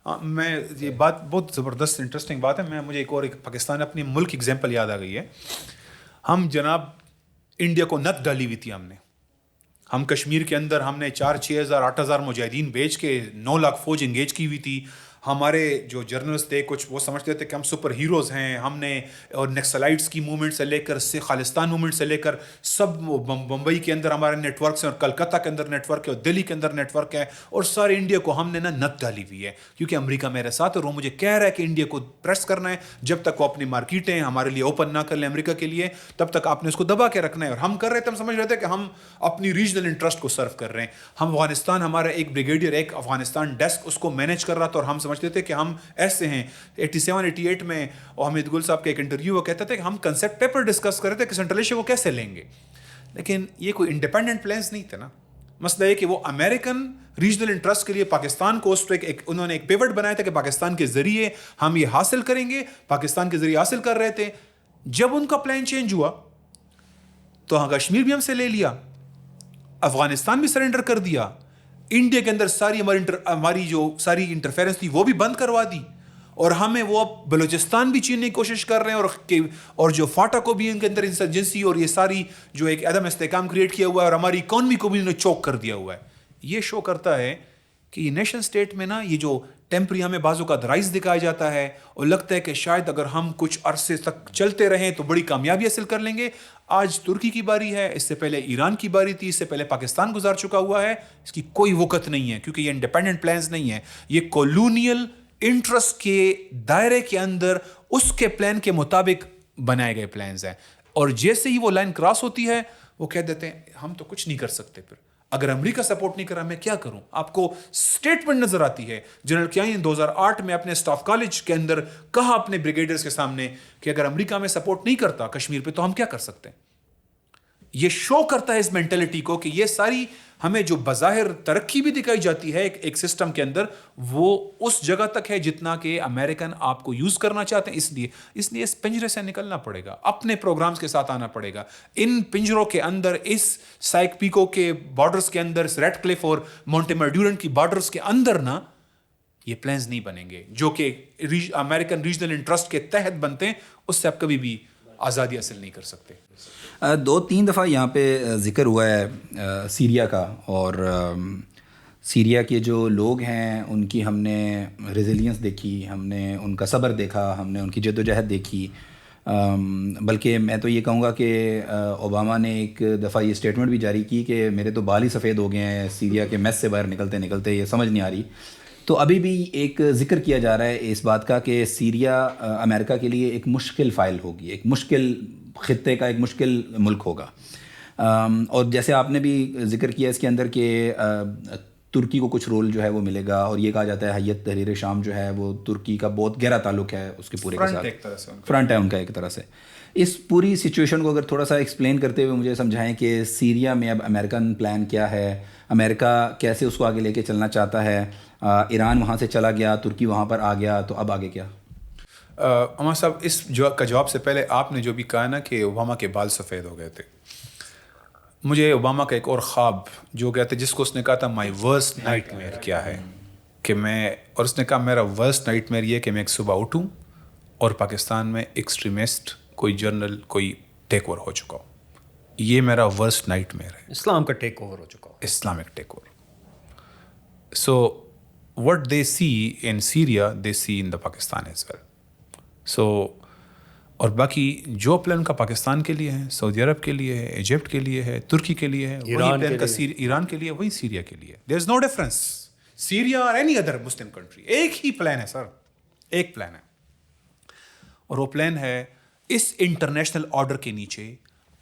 میں یہ بات بہت زبردست انٹرسٹنگ بات ہے. مجھے ایک اور ایک پاکستان اپنی ملک ایگزامپل یاد آ گئی ہے. ہم جناب انڈیا کو نت ڈالی ہوئی تھی ہم کشمیر کے اندر ہم نے 4-6 ہزار 8 ہزار مجاہدین بیچ کے 9 لاکھ فوج انگیج کی ہوئی تھی. ہمارے جو جرنلسٹ تھے کچھ وہ سمجھتے تھے کہ ہم سپر ہیروز ہیں. ہم نے اور نیکسلائٹس کی موومنٹ سے لے کر خالستان موومنٹ سے لے کر سب بمبئی کے اندر ہمارے نیٹ ورکس ہیں, اور کلکتہ کے اندر نیٹ ورک ہے, اور دلی کے اندر نیٹ ورک ہے, اور سارے انڈیا کو ہم نے نت ڈالی ہوئی ہے. کیونکہ امریکہ میرے ساتھ, اور وہ مجھے کہہ رہا ہے کہ انڈیا کو پریس کرنا ہے. جب تک وہ اپنی مارکیٹیں ہمارے لیے اوپن نہ کر لیں امریکہ کے لیے, تب تک آپ نے اس کو دبا کے رکھنا ہے. اور ہم کر رہے تھے, ہم سمجھ رہے تھے کہ ہم اپنی ریجنل انٹرسٹ کو سرو کر رہے ہیں. ہم افغانستان, ہمارا ایک بریگیڈیئر ایک افغانستان ڈیسک اس کو مینیج کر رہا تھا, اور ہم سمجھتے تھے کہ ہم ایسے ہیں. 87-88 میں حمید گل صاحب کا ایک انٹرویو وہ کہتا تھا کہ ہم کنسیپٹ پیپر ڈسکس کر رہے تھے کہ سینٹرل ایشیا کو کیسے لیں گے, لیکن یہ کوئی انڈیپینڈنٹ پلانس نہیں تھے نا. مسئلہ یہ کہ وہ امریکن ریجنل انٹرسٹ کے لیے پاکستان کو انہوں نے ایک پیوٹ بنایا تھا کہ پاکستان کے ذریعے ہم یہ حاصل کریں گے, پاکستان کے ذریعے حاصل کر رہے تھے. جب ان کا پلان چینج ہوا تو ہاں کشمیر بھی ہم سے لے لیا, افغانستان بھی سرنڈر کر دیا, انڈیا کے اندر ساری ہماری جو ساری انٹرفیرنس تھی وہ بھی بند کروا دی, اور ہمیں وہ اب بلوچستان بھی چیننے کی کوشش کر رہے ہیں, اور جو فاٹا کو بھی ان کے اندر انسرجنسی اور یہ ساری جو ایک عدم استحکام کریٹ کیا ہوا ہے, اور ہماری اکانومی کو بھی انہوں نے چوک کر دیا ہوا ہے. یہ شو کرتا ہے کہ یہ نیشن سٹیٹ میں نا یہ جو ٹیمپری ہمیں بازو کا رائز دکھایا جاتا ہے, اور لگتا ہے کہ شاید اگر ہم کچھ عرصے تک چلتے رہیں تو بڑی کامیابی حاصل کر لیں گے. آج ترکی کی باری ہے, اس سے پہلے ایران کی باری تھی, اس سے پہلے پاکستان گزار چکا ہوا ہے. اس کی کوئی وقت نہیں ہے, کیونکہ یہ انڈیپینڈنٹ پلانز نہیں ہیں, یہ کولونیل انٹرسٹ کے دائرے کے اندر اس کے پلان کے مطابق بنائے گئے پلانز ہیں. اور جیسے ہی وہ لائن کراس ہوتی ہے وہ کہہ دیتے ہیں ہم تو کچھ نہیں کر سکتے. پھر اگر امریکہ سپورٹ نہیں کرا میں کیا کروں؟ آپ کو سٹیٹمنٹ نظر آتی ہے جنرل کیانی نے 2008 میں اپنے سٹاف کالج کے اندر کہا اپنے بریگیڈرز کے سامنے کہ اگر امریکہ میں سپورٹ نہیں کرتا کشمیر پہ تو ہم کیا کر سکتے ہیں. یہ شو کرتا ہے اس مینٹلٹی کو کہ یہ ساری ہمیں جو بظاہر ترقی بھی دکھائی جاتی ہے ایک سسٹم کے اندر, وہ اس جگہ تک ہے جتنا کہ امریکن آپ کو یوز کرنا چاہتے ہیں. اس لیے اس پنجرے سے نکلنا پڑے گا, اپنے پروگرامز کے ساتھ آنا پڑے گا. ان پنجروں کے اندر, اس سائک پیکو کے بارڈرز کے اندر, ریڈ کلف اور مونٹیمر ڈیورنٹ کی بارڈرز کے اندر نا یہ پلانز نہیں بنیں گے جو کہ امریکن ریجنل انٹرسٹ کے تحت بنتے ہیں. اس سے آپ کبھی بھی آزادی حاصل نہیں کر سکتے. 2-3 دفعہ یہاں پہ ذکر ہوا ہے سیریا کا, اور سیریا کے جو لوگ ہیں ان کی ہم نے ریزیلینس دیکھی, ہم نے ان کا صبر دیکھا, ہم نے ان کی جد و جہد دیکھی. بلکہ میں تو یہ کہوں گا کہ اوباما نے ایک دفعہ یہ اسٹیٹمنٹ بھی جاری کی کہ میرے تو بال ہی سفید ہو گئے ہیں سیریا کے میس سے باہر نکلتے نکلتے, یہ سمجھ نہیں آ رہی. تو ابھی بھی ایک ذکر کیا جا رہا ہے اس بات کا کہ سیریا امریکہ کے لیے ایک مشکل فائل ہوگی, ایک مشکل خطے کا ایک مشکل ملک ہوگا. اور جیسے آپ نے بھی ذکر کیا اس کے اندر کہ ترکی کو کچھ رول جو ہے وہ ملے گا, اور یہ کہا جاتا ہے حیت تحریر شام جو ہے وہ ترکی کا بہت گہرا تعلق ہے اس کے پورے کے ساتھ, فرنٹ ہے ان کا ایک طرح سے. اس پوری سچویشن کو اگر تھوڑا سا ایکسپلین کرتے ہوئے مجھے سمجھائیں کہ سیریا میں اب امریکن پلان کیا ہے, امریکہ کیسے اس کو آگے لے کے چلنا چاہتا ہے. ایران وہاں سے چلا گیا, ترکی وہاں پر آ گیا, تو اب آگے کیا؟ عمر صاحب اس کا جواب سے پہلے آپ نے جو بھی کہا نا کہ اوباما کے بال سفید ہو گئے تھے, مجھے اوباما کا ایک اور خواب جو کہتے جس کو اس نے کہا تھا مائی ورسٹ نائٹ میئر کیا ہے کہ میں, اور اس نے کہا میرا ورسٹ نائٹ میئر یہ کہ میں ایک صبح اٹھوں اور پاکستان میں ایکسٹریمسٹ کوئی جرنل کوئی ٹیک اوور ہو چکا ہو. یہ میرا ورسٹ نائٹ میئر ہے. اسلام کا ٹیک اوور ہو چکا ہو, Islamic take over. So what they see in Syria they see in the Pakistan as well. So اور باقی جو پلان کا پاکستان کے لیے ہے, سعودی عرب کے لیے ہے, ایجپٹ کے لیے ہے, ترکی کے لیے ہے, وہی پلان کا ایران کے لیے, وہی سیریا کے لیے. there is no difference. Syria اور any other Muslim country ایک ہی پلان ہے سر, ایک پلان ہے, اور وہ پلان ہے اس انٹرنیشنل آرڈر کے نیچے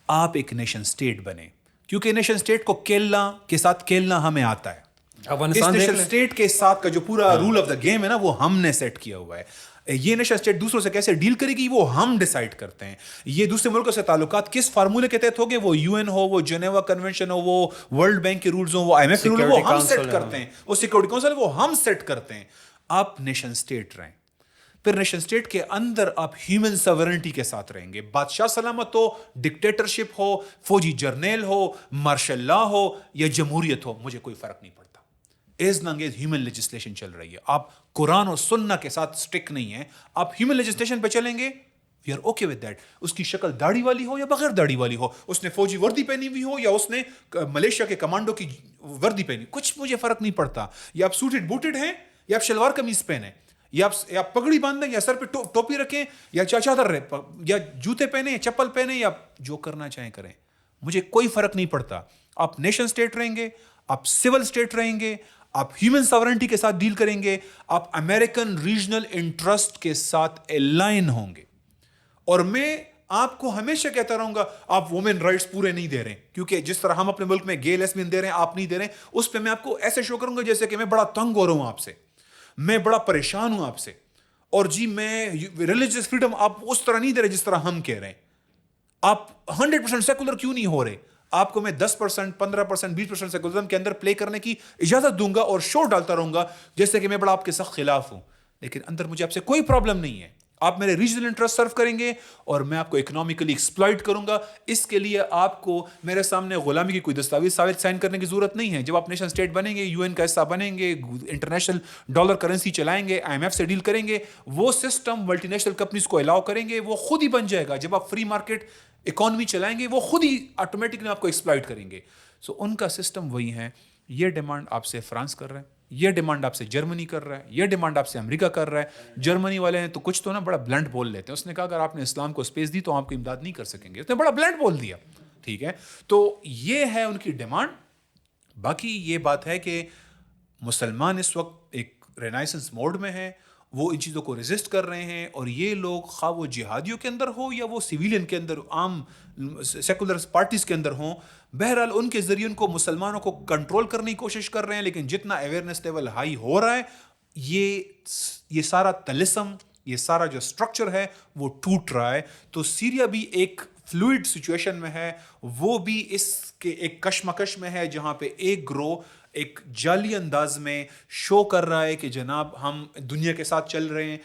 آپ ایک نیشن سٹیٹ بنے, کیونکہ نیشن سٹیٹ کو کھیلنا کے ساتھ کھیلنا ہمیں آتا ہے. اس نیشن سٹیٹ کے ساتھ کا جو پورا رول آف دا گیم ہے نا وہ ہم نے سیٹ کیا ہوا ہے. یہ نیشن سٹیٹ دوسروں سے کیسے ڈیل کرے گی وہ ہم ڈیسائیڈ کرتے ہیں. یہ دوسرے ملکوں سے تعلقات کس فارمولے کے تحت ہوگے, وہ یو این ہو, وہ جنیوا کنونشن ہو, وہ ورلڈ بینک کے رولز ہوں, وہ آئی ایم ایف کے رول, وہ ہم سیٹ کرتے ہیں. وہ سیکورٹی کونسل وہ ہم سیٹ کرتے ہیں. آپ نیشن سٹیٹ رہیں, پھر نیشن سٹیٹ کے اندر آپ ہیومن ساورنٹی کے ساتھ رہیں گے. بادشاہ سلامت ہو, ڈکٹیٹرشپ ہو, فوجی جرنیل ہو, مارشل لا ہو یا جمہوریت ہو, مجھے کوئی فرق نہیں پڑتا. As long as human legislation چل رہی ہے. آپ قرآن اور سنہ کے ساتھ سٹک نہیں ہیں, آپ ہیومن لیجسلیشن پہ چلیں گے, we are okay with that. اس کی شکل داڑھی والی ہو یا بغیر داڑھی والی ہو, اس نے فوجی وردی پہنی ہوئی ہو یا اس نے ملیشیا کے کمانڈو کی وردی پہنی, کچھ مجھے فرق نہیں پڑتا. یا آپ سوٹڈ بوٹڈ ہیں یا آپ شلوار قمیض پہنیں, یا آپ پگڑی باندھیں یا سر پہ ٹوپی رکھیں یا چادر رہے, یا جوتے پہنیں, چپل پہنیں, یا جو کرنا چاہیں کریں, مجھے کوئی فرق نہیں پڑتا. آپ نیشن سٹیٹ رہیں گے, آپ سول سٹیٹ رہیں گے, آپ ہیومن ساورنٹی کے ساتھ ڈیل کریں گے, آپ امریکن ریجنل انٹرسٹ کے ساتھ الائن ہوں گے. اور میں آپ کو ہمیشہ کہتا رہوں گا آپ وومن رائٹس پورے نہیں دے رہے ہیں, کیونکہ جس طرح ہم اپنے ملک میں گے لیسبین دے رہے ہیں آپ نہیں دے رہے ہیں, اس پہ میں آپ کو ایسے شو کروں گا جیسے کہ میں بڑا تنگ ہو رہا ہوں آپ سے. میں بڑا پریشان ہوں آپ سے, اور جی میں ریلیجیس فریڈم آپ اس طرح نہیں دے رہے جس طرح ہم کہہ رہے ہیں, آپ 100% سیکولر کیوں نہیں ہو رہے, آپ کو میں 10%, 15%, 20% سیکولرزم کے اندر پلے کرنے کی اجازت دوں گا اور شور ڈالتا رہوں گا جیسے کہ میں بڑا آپ کے سخت خلاف ہوں, لیکن اندر مجھے آپ سے کوئی پرابلم نہیں ہے. آپ میرے ریجنل انٹرسٹ سرو کریں گے اور میں آپ کو اکنامکلی ایکسپلائٹ کروں گا. اس کے لیے آپ کو میرے سامنے غلامی کی کوئی دستاویز سائن کرنے کی ضرورت نہیں ہے. جب آپ نیشن اسٹیٹ بنیں گے, یو این کا حصہ بنیں گے, انٹرنیشنل ڈالر کرنسی چلائیں گے, آئی ایم ایف سے ڈیل کریں گے, وہ سسٹم ملٹی نیشنل کمپنیز کو الاؤ کریں گے, وہ خود ہی بن جائے گا. جب آپ فری مارکیٹ اکانومی چلائیں گے, وہ خود ہی آٹومیٹکلی آپ کو ایکسپلائٹ کریں گے. سو ان کا سسٹم وہی ہے. یہ ڈیمانڈ آپ سے فرانس کر رہا ہے, یہ ڈیمانڈ آپ سے جرمنی کر رہا ہے, یہ ڈیمانڈ آپ سے امریکہ کر رہا ہے. جرمنی والے ہیں تو کچھ تو نا بڑا بلنٹ بول لیتے ہیں. اس نے کہا اگر آپ نے اسلام کو اسپیس دی تو آپ کو امداد نہیں کر سکیں گے. اس نے بڑا بلنٹ بول دیا. ٹھیک ہے, تو یہ ہے ان کی ڈیمانڈ. باقی یہ بات ہے کہ مسلمان اس وقت ایک رینائسنس موڈ میں ہیں, وہ ان چیزوں کو ریزسٹ کر رہے ہیں. اور یہ لوگ خواہ وہ جہادیوں کے اندر ہو یا وہ سویلین کے اندر, عام سیکولر پارٹیز کے اندر ہوں, بہرحال ان کے ذریعے ان کو مسلمانوں کو کنٹرول کرنے کی کوشش کر رہے ہیں. لیکن جتنا اویئرنیس لیول ہائی ہو رہا ہے, یہ سارا طلسم, یہ سارا جو اسٹرکچر ہے وہ ٹوٹ رہا ہے. تو سیریا بھی ایک فلوئڈ سچویشن میں ہے, وہ بھی اس کے ایک کشمکش میں ہے, جہاں پہ ایک گروہ ایک جعلی انداز میں شو کر رہا ہے کہ جناب ہم دنیا کے ساتھ چل رہے ہیں.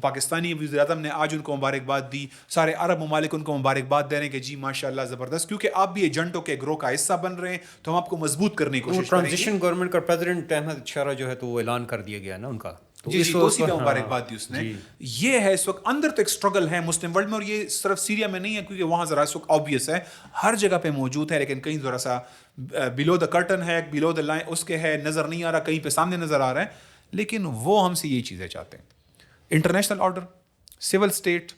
پاکستانی وزیر اعظم نے آج ان کو مبارکباد دی, سارے عرب ممالک ان کو مبارکباد دے رہے ہیں کہ جی ماشاءاللہ زبردست, کیونکہ آپ بھی ایجنٹوں کے گروہ کا حصہ بن رہے ہیں, تو ہم آپ کو مضبوط کرنے کی کوشش کریں گے. ٹرانزیشن گورنمنٹ کا پریزیڈنٹ احمد شارا جو ہے تو وہ اعلان کر دیا گیا نا ان کا, جی توسیع کا مبارکباد دی اس نے. یہ ہے اس وقت اندر تو ایک اسٹرگل ہے مسلم ورلڈ میں, اور یہ صرف سیریا میں نہیں ہے کیونکہ وہاں ذرا اس وقت آبویس ہے, ہر جگہ پہ موجود ہے, لیکن کہیں ذرا سا بلو دا کرٹن ہے, بلو دا لائن اس کے ہے, نظر نہیں آ رہا, کہیں پہ سامنے نظر آ رہا ہے. لیکن وہ ہم سے یہی چیزیں چاہتے ہیں, international order, civil state,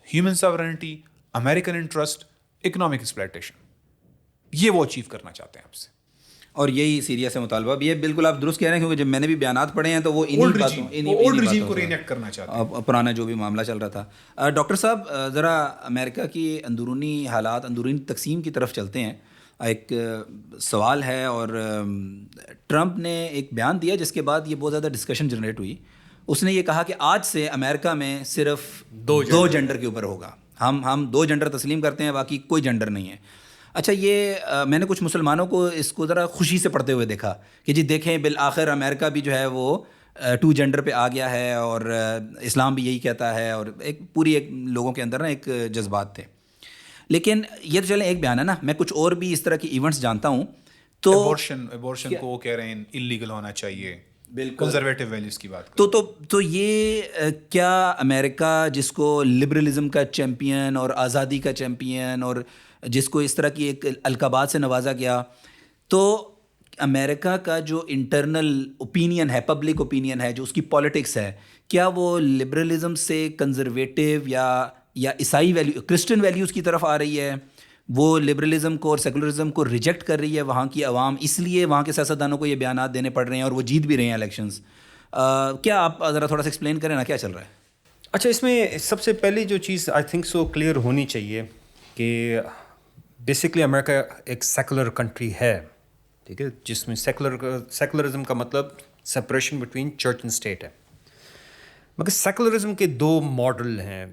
human sovereignty, American interest, economic exploitation, یہ وہ اچیو کرنا چاہتے ہیں آپ سے. اور یہی سیریا سے مطالبہ بھی ہے. بالکل آپ درست کہہ رہے ہیں, کیونکہ جب میں نے بھی بیانات پڑھے ہیں تو وہ اولڈ رجیم کو ری انیکٹ کرنا چاہتے ہیں, پرانا جو بھی معاملہ چل رہا تھا. ڈاکٹر صاحب ذرا امریکہ کی اندرونی حالات, اندرونی تقسیم کی طرف چلتے ہیں. ایک سوال ہے, اور ٹرمپ نے ایک بیان دیا جس کے بعد یہ بہت زیادہ ڈسکشن جنریٹ ہوئی. اس نے یہ کہا کہ آج سے امریکہ میں صرف دو جنڈر کے اوپر ہوگا, ہم 2 جنڈر تسلیم کرتے ہیں, باقی کوئی جنڈر نہیں ہے. اچھا, یہ میں نے کچھ مسلمانوں کو اس کو ذرا خوشی سے پڑھتے ہوئے دیکھا کہ جی دیکھیں بالآخر امریکہ بھی جو ہے وہ 2 جنڈر پہ آ گیا ہے, اور اسلام بھی یہی کہتا ہے, اور ایک لوگوں کے اندر نا ایک جذبات تھے. لیکن یہ تو چلیں ایک بیان ہے نا, میں کچھ اور بھی اس طرح کی ایونٹس جانتا ہوں. تو ایبورشن کو وہ کہہ رہے ہیں انلیگل ہونا چاہیے, بالکل کنزرویٹو ویلیوز کی بات. تو یہ کیا امریکہ جس کو لبرلزم کا چیمپئن اور آزادی کا چیمپئن اور جس کو اس طرح کی ایک القابات سے نوازا گیا, تو امریکہ کا جو انٹرنل اوپینین ہے, پبلک اوپینین ہے, جو اس کی پالیٹکس ہے, کیا وہ لبرلزم سے کنزرویٹو یا عیسائی ویلیو, کرسچن ویلیوز کی طرف آ رہی ہے؟ وہ لبرلزم کو اور سیکولرزم کو ریجیکٹ کر رہی ہے وہاں کی عوام, اس لیے وہاں کے سیاستدانوں کو یہ بیانات دینے پڑ رہے ہیں اور وہ جیت بھی رہے ہیں الیکشنز. کیا آپ ذرا تھوڑا سا ایکسپلین کریں نا, کیا چل رہا ہے؟ اچھا, اس میں سب سے پہلی جو چیز آئی تھنک سو کلیئر ہونی چاہیے کہ بیسکلی امریکہ ایک سیکولر کنٹری ہے, ٹھیک ہے, جس میں سیکولرزم کا مطلب separation between church and state ہے. مگر سیکولرزم کے 2 ماڈل ہیں.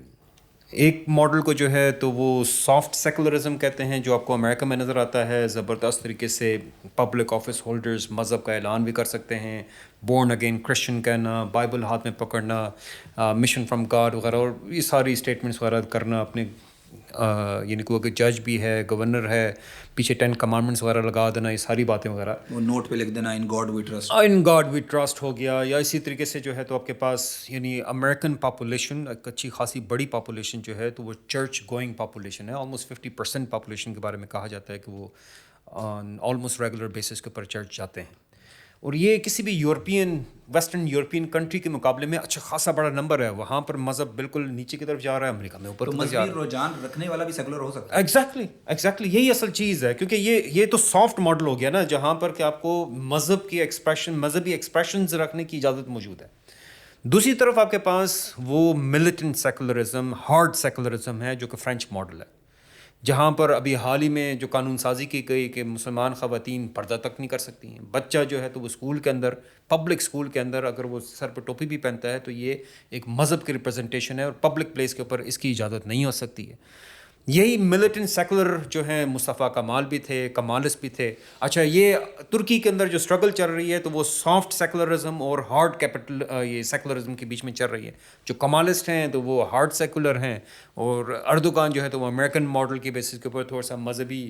ایک ماڈل کو جو ہے تو وہ سافٹ سیکولرزم کہتے ہیں, جو آپ کو امریکہ میں نظر آتا ہے. زبردست طریقے سے پبلک آفس ہولڈرز مذہب کا اعلان بھی کر سکتے ہیں, بورن اگین کرسچن کہنا, بائبل ہاتھ میں پکڑنا, مشن فرام گاڈ وغیرہ, اور یہ ساری اسٹیٹمنٹس وغیرہ کرنا. اپنے یعنی کہ جج بھی ہے, گورنر ہے, پیچھے 10 کمانڈمنٹس وغیرہ لگا دینا, یہ ساری باتیں وغیرہ, وہ نوٹ پہ لکھ دینا ان گاڈ وی ٹرسٹ ہو گیا. یا اسی طریقے سے جو ہے تو آپ کے پاس یعنی امریکن پاپولیشن ایک اچھی خاصی بڑی پاپولیشن جو ہے تو وہ چرچ گوئنگ پاپولیشن ہے. آلموسٹ 50% پاپولیشن کے بارے میں کہا جاتا ہے کہ وہ آلموسٹ ریگولر بیسس کے اوپر چرچ جاتے ہیں. اور یہ کسی بھی ویسٹرن یورپین کنٹری کے مقابلے میں اچھا خاصا بڑا نمبر ہے. وہاں پر مذہب بالکل نیچے کی طرف جا رہا ہے, امریکہ میں اوپر جا رہا ہے. رجحان رکھنے والا بھی سیکولر ہو سکتا ہے. ایگزیکٹلی یہی اصل چیز ہے, کیونکہ یہ تو سافٹ ماڈل ہو گیا نا, جہاں پر کہ آپ کو مذہب کی مذہبی ایکسپریشنز رکھنے کی اجازت موجود ہے. دوسری طرف آپ کے پاس وہ ملیٹنٹ سیکولرزم, ہارڈ سیکولرزم ہے, جو کہ فرینچ ماڈل ہے, جہاں پر ابھی حال ہی میں جو قانون سازی کی گئی کہ مسلمان خواتین پردہ تک نہیں کر سکتی ہیں. بچہ جو ہے تو وہ اسکول کے اندر، پبلک اسکول کے اندر اگر وہ سر پہ ٹوپی بھی پہنتا ہے تو یہ ایک مذہب کی ریپرزنٹیشن ہے اور پبلک پلیس کے اوپر اس کی اجازت نہیں ہو سکتی ہے. یہی ملیٹنٹ سیکولر جو ہیں مصطفیٰ کمال بھی تھے، کمالسٹ بھی تھے. اچھا یہ ترکی کے اندر جو اسٹرگل چل رہی ہے تو وہ سافٹ سیکولرزم اور ہارڈ کیپٹل یہ سیکولرزم کے بیچ میں چل رہی ہے. جو کمالسٹ ہیں تو وہ ہارڈ سیکولر ہیں، اور اردوغان جو ہے تو وہ امریکن ماڈل کی بیسس کے اوپر تھوڑا سا مذہبی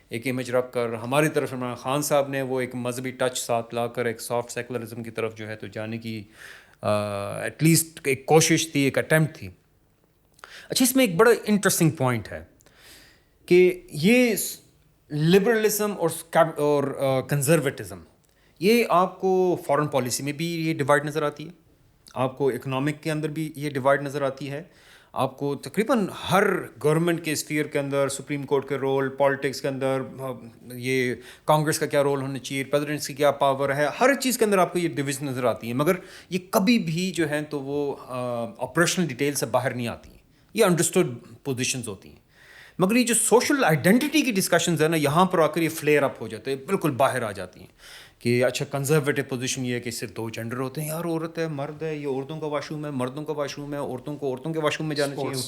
ایک امیج رکھ کر، ہماری طرف عمران خان صاحب نے وہ ایک مذہبی ٹچ ساتھ لا کر ایک سافٹ سیکولرزم کی طرف جو ہے تو جانے کی ایٹ لیسٹ ایک کوشش تھی، ایک اٹیمپٹ تھی. اچھا اس میں ایک بڑا انٹرسٹنگ پوائنٹ ہے کہ یہ لبرلزم اور کنزرویٹزم یہ آپ کو فارن پالیسی میں بھی یہ ڈیوائڈ نظر آتی ہے، آپ کو اکنامک کے اندر بھی یہ ڈیوائڈ نظر آتی ہے، آپ کو تقریباً ہر گورنمنٹ کے اسفیئر کے اندر، سپریم کورٹ کے رول، پالیٹکس کے اندر، یہ کانگریس کا کیا رول ہونا چاہیے، پریزیڈنٹس کی کیا پاور ہے، ہر چیز کے اندر آپ کو یہ ڈویژن نظر آتی ہیں. مگر یہ کبھی بھی جو ہے تو وہ آپریشنل ڈیٹیل سے باہر نہیں آتی ہیں، یہ انڈرسٹوڈ پوزیشنز ہوتی ہیں. مگر یہ جو سوشل آئیڈینٹی کی ڈسکشنز ہیں نا، یہاں پر آ کر یہ فلیئر اپ ہو جاتے ہیں، بالکل باہر آ جاتی ہیں کہ اچھا کنزرویٹو پوزیشن یہ ہے کہ صرف 2 جینڈر ہوتے ہیں. یار عورت ہے، مرد ہے، یہ عورتوں کا واش روم ہے، مردوں کا واش روم ہے، عورتوں کو عورتوں کے واش روم میں جانا چاہیے.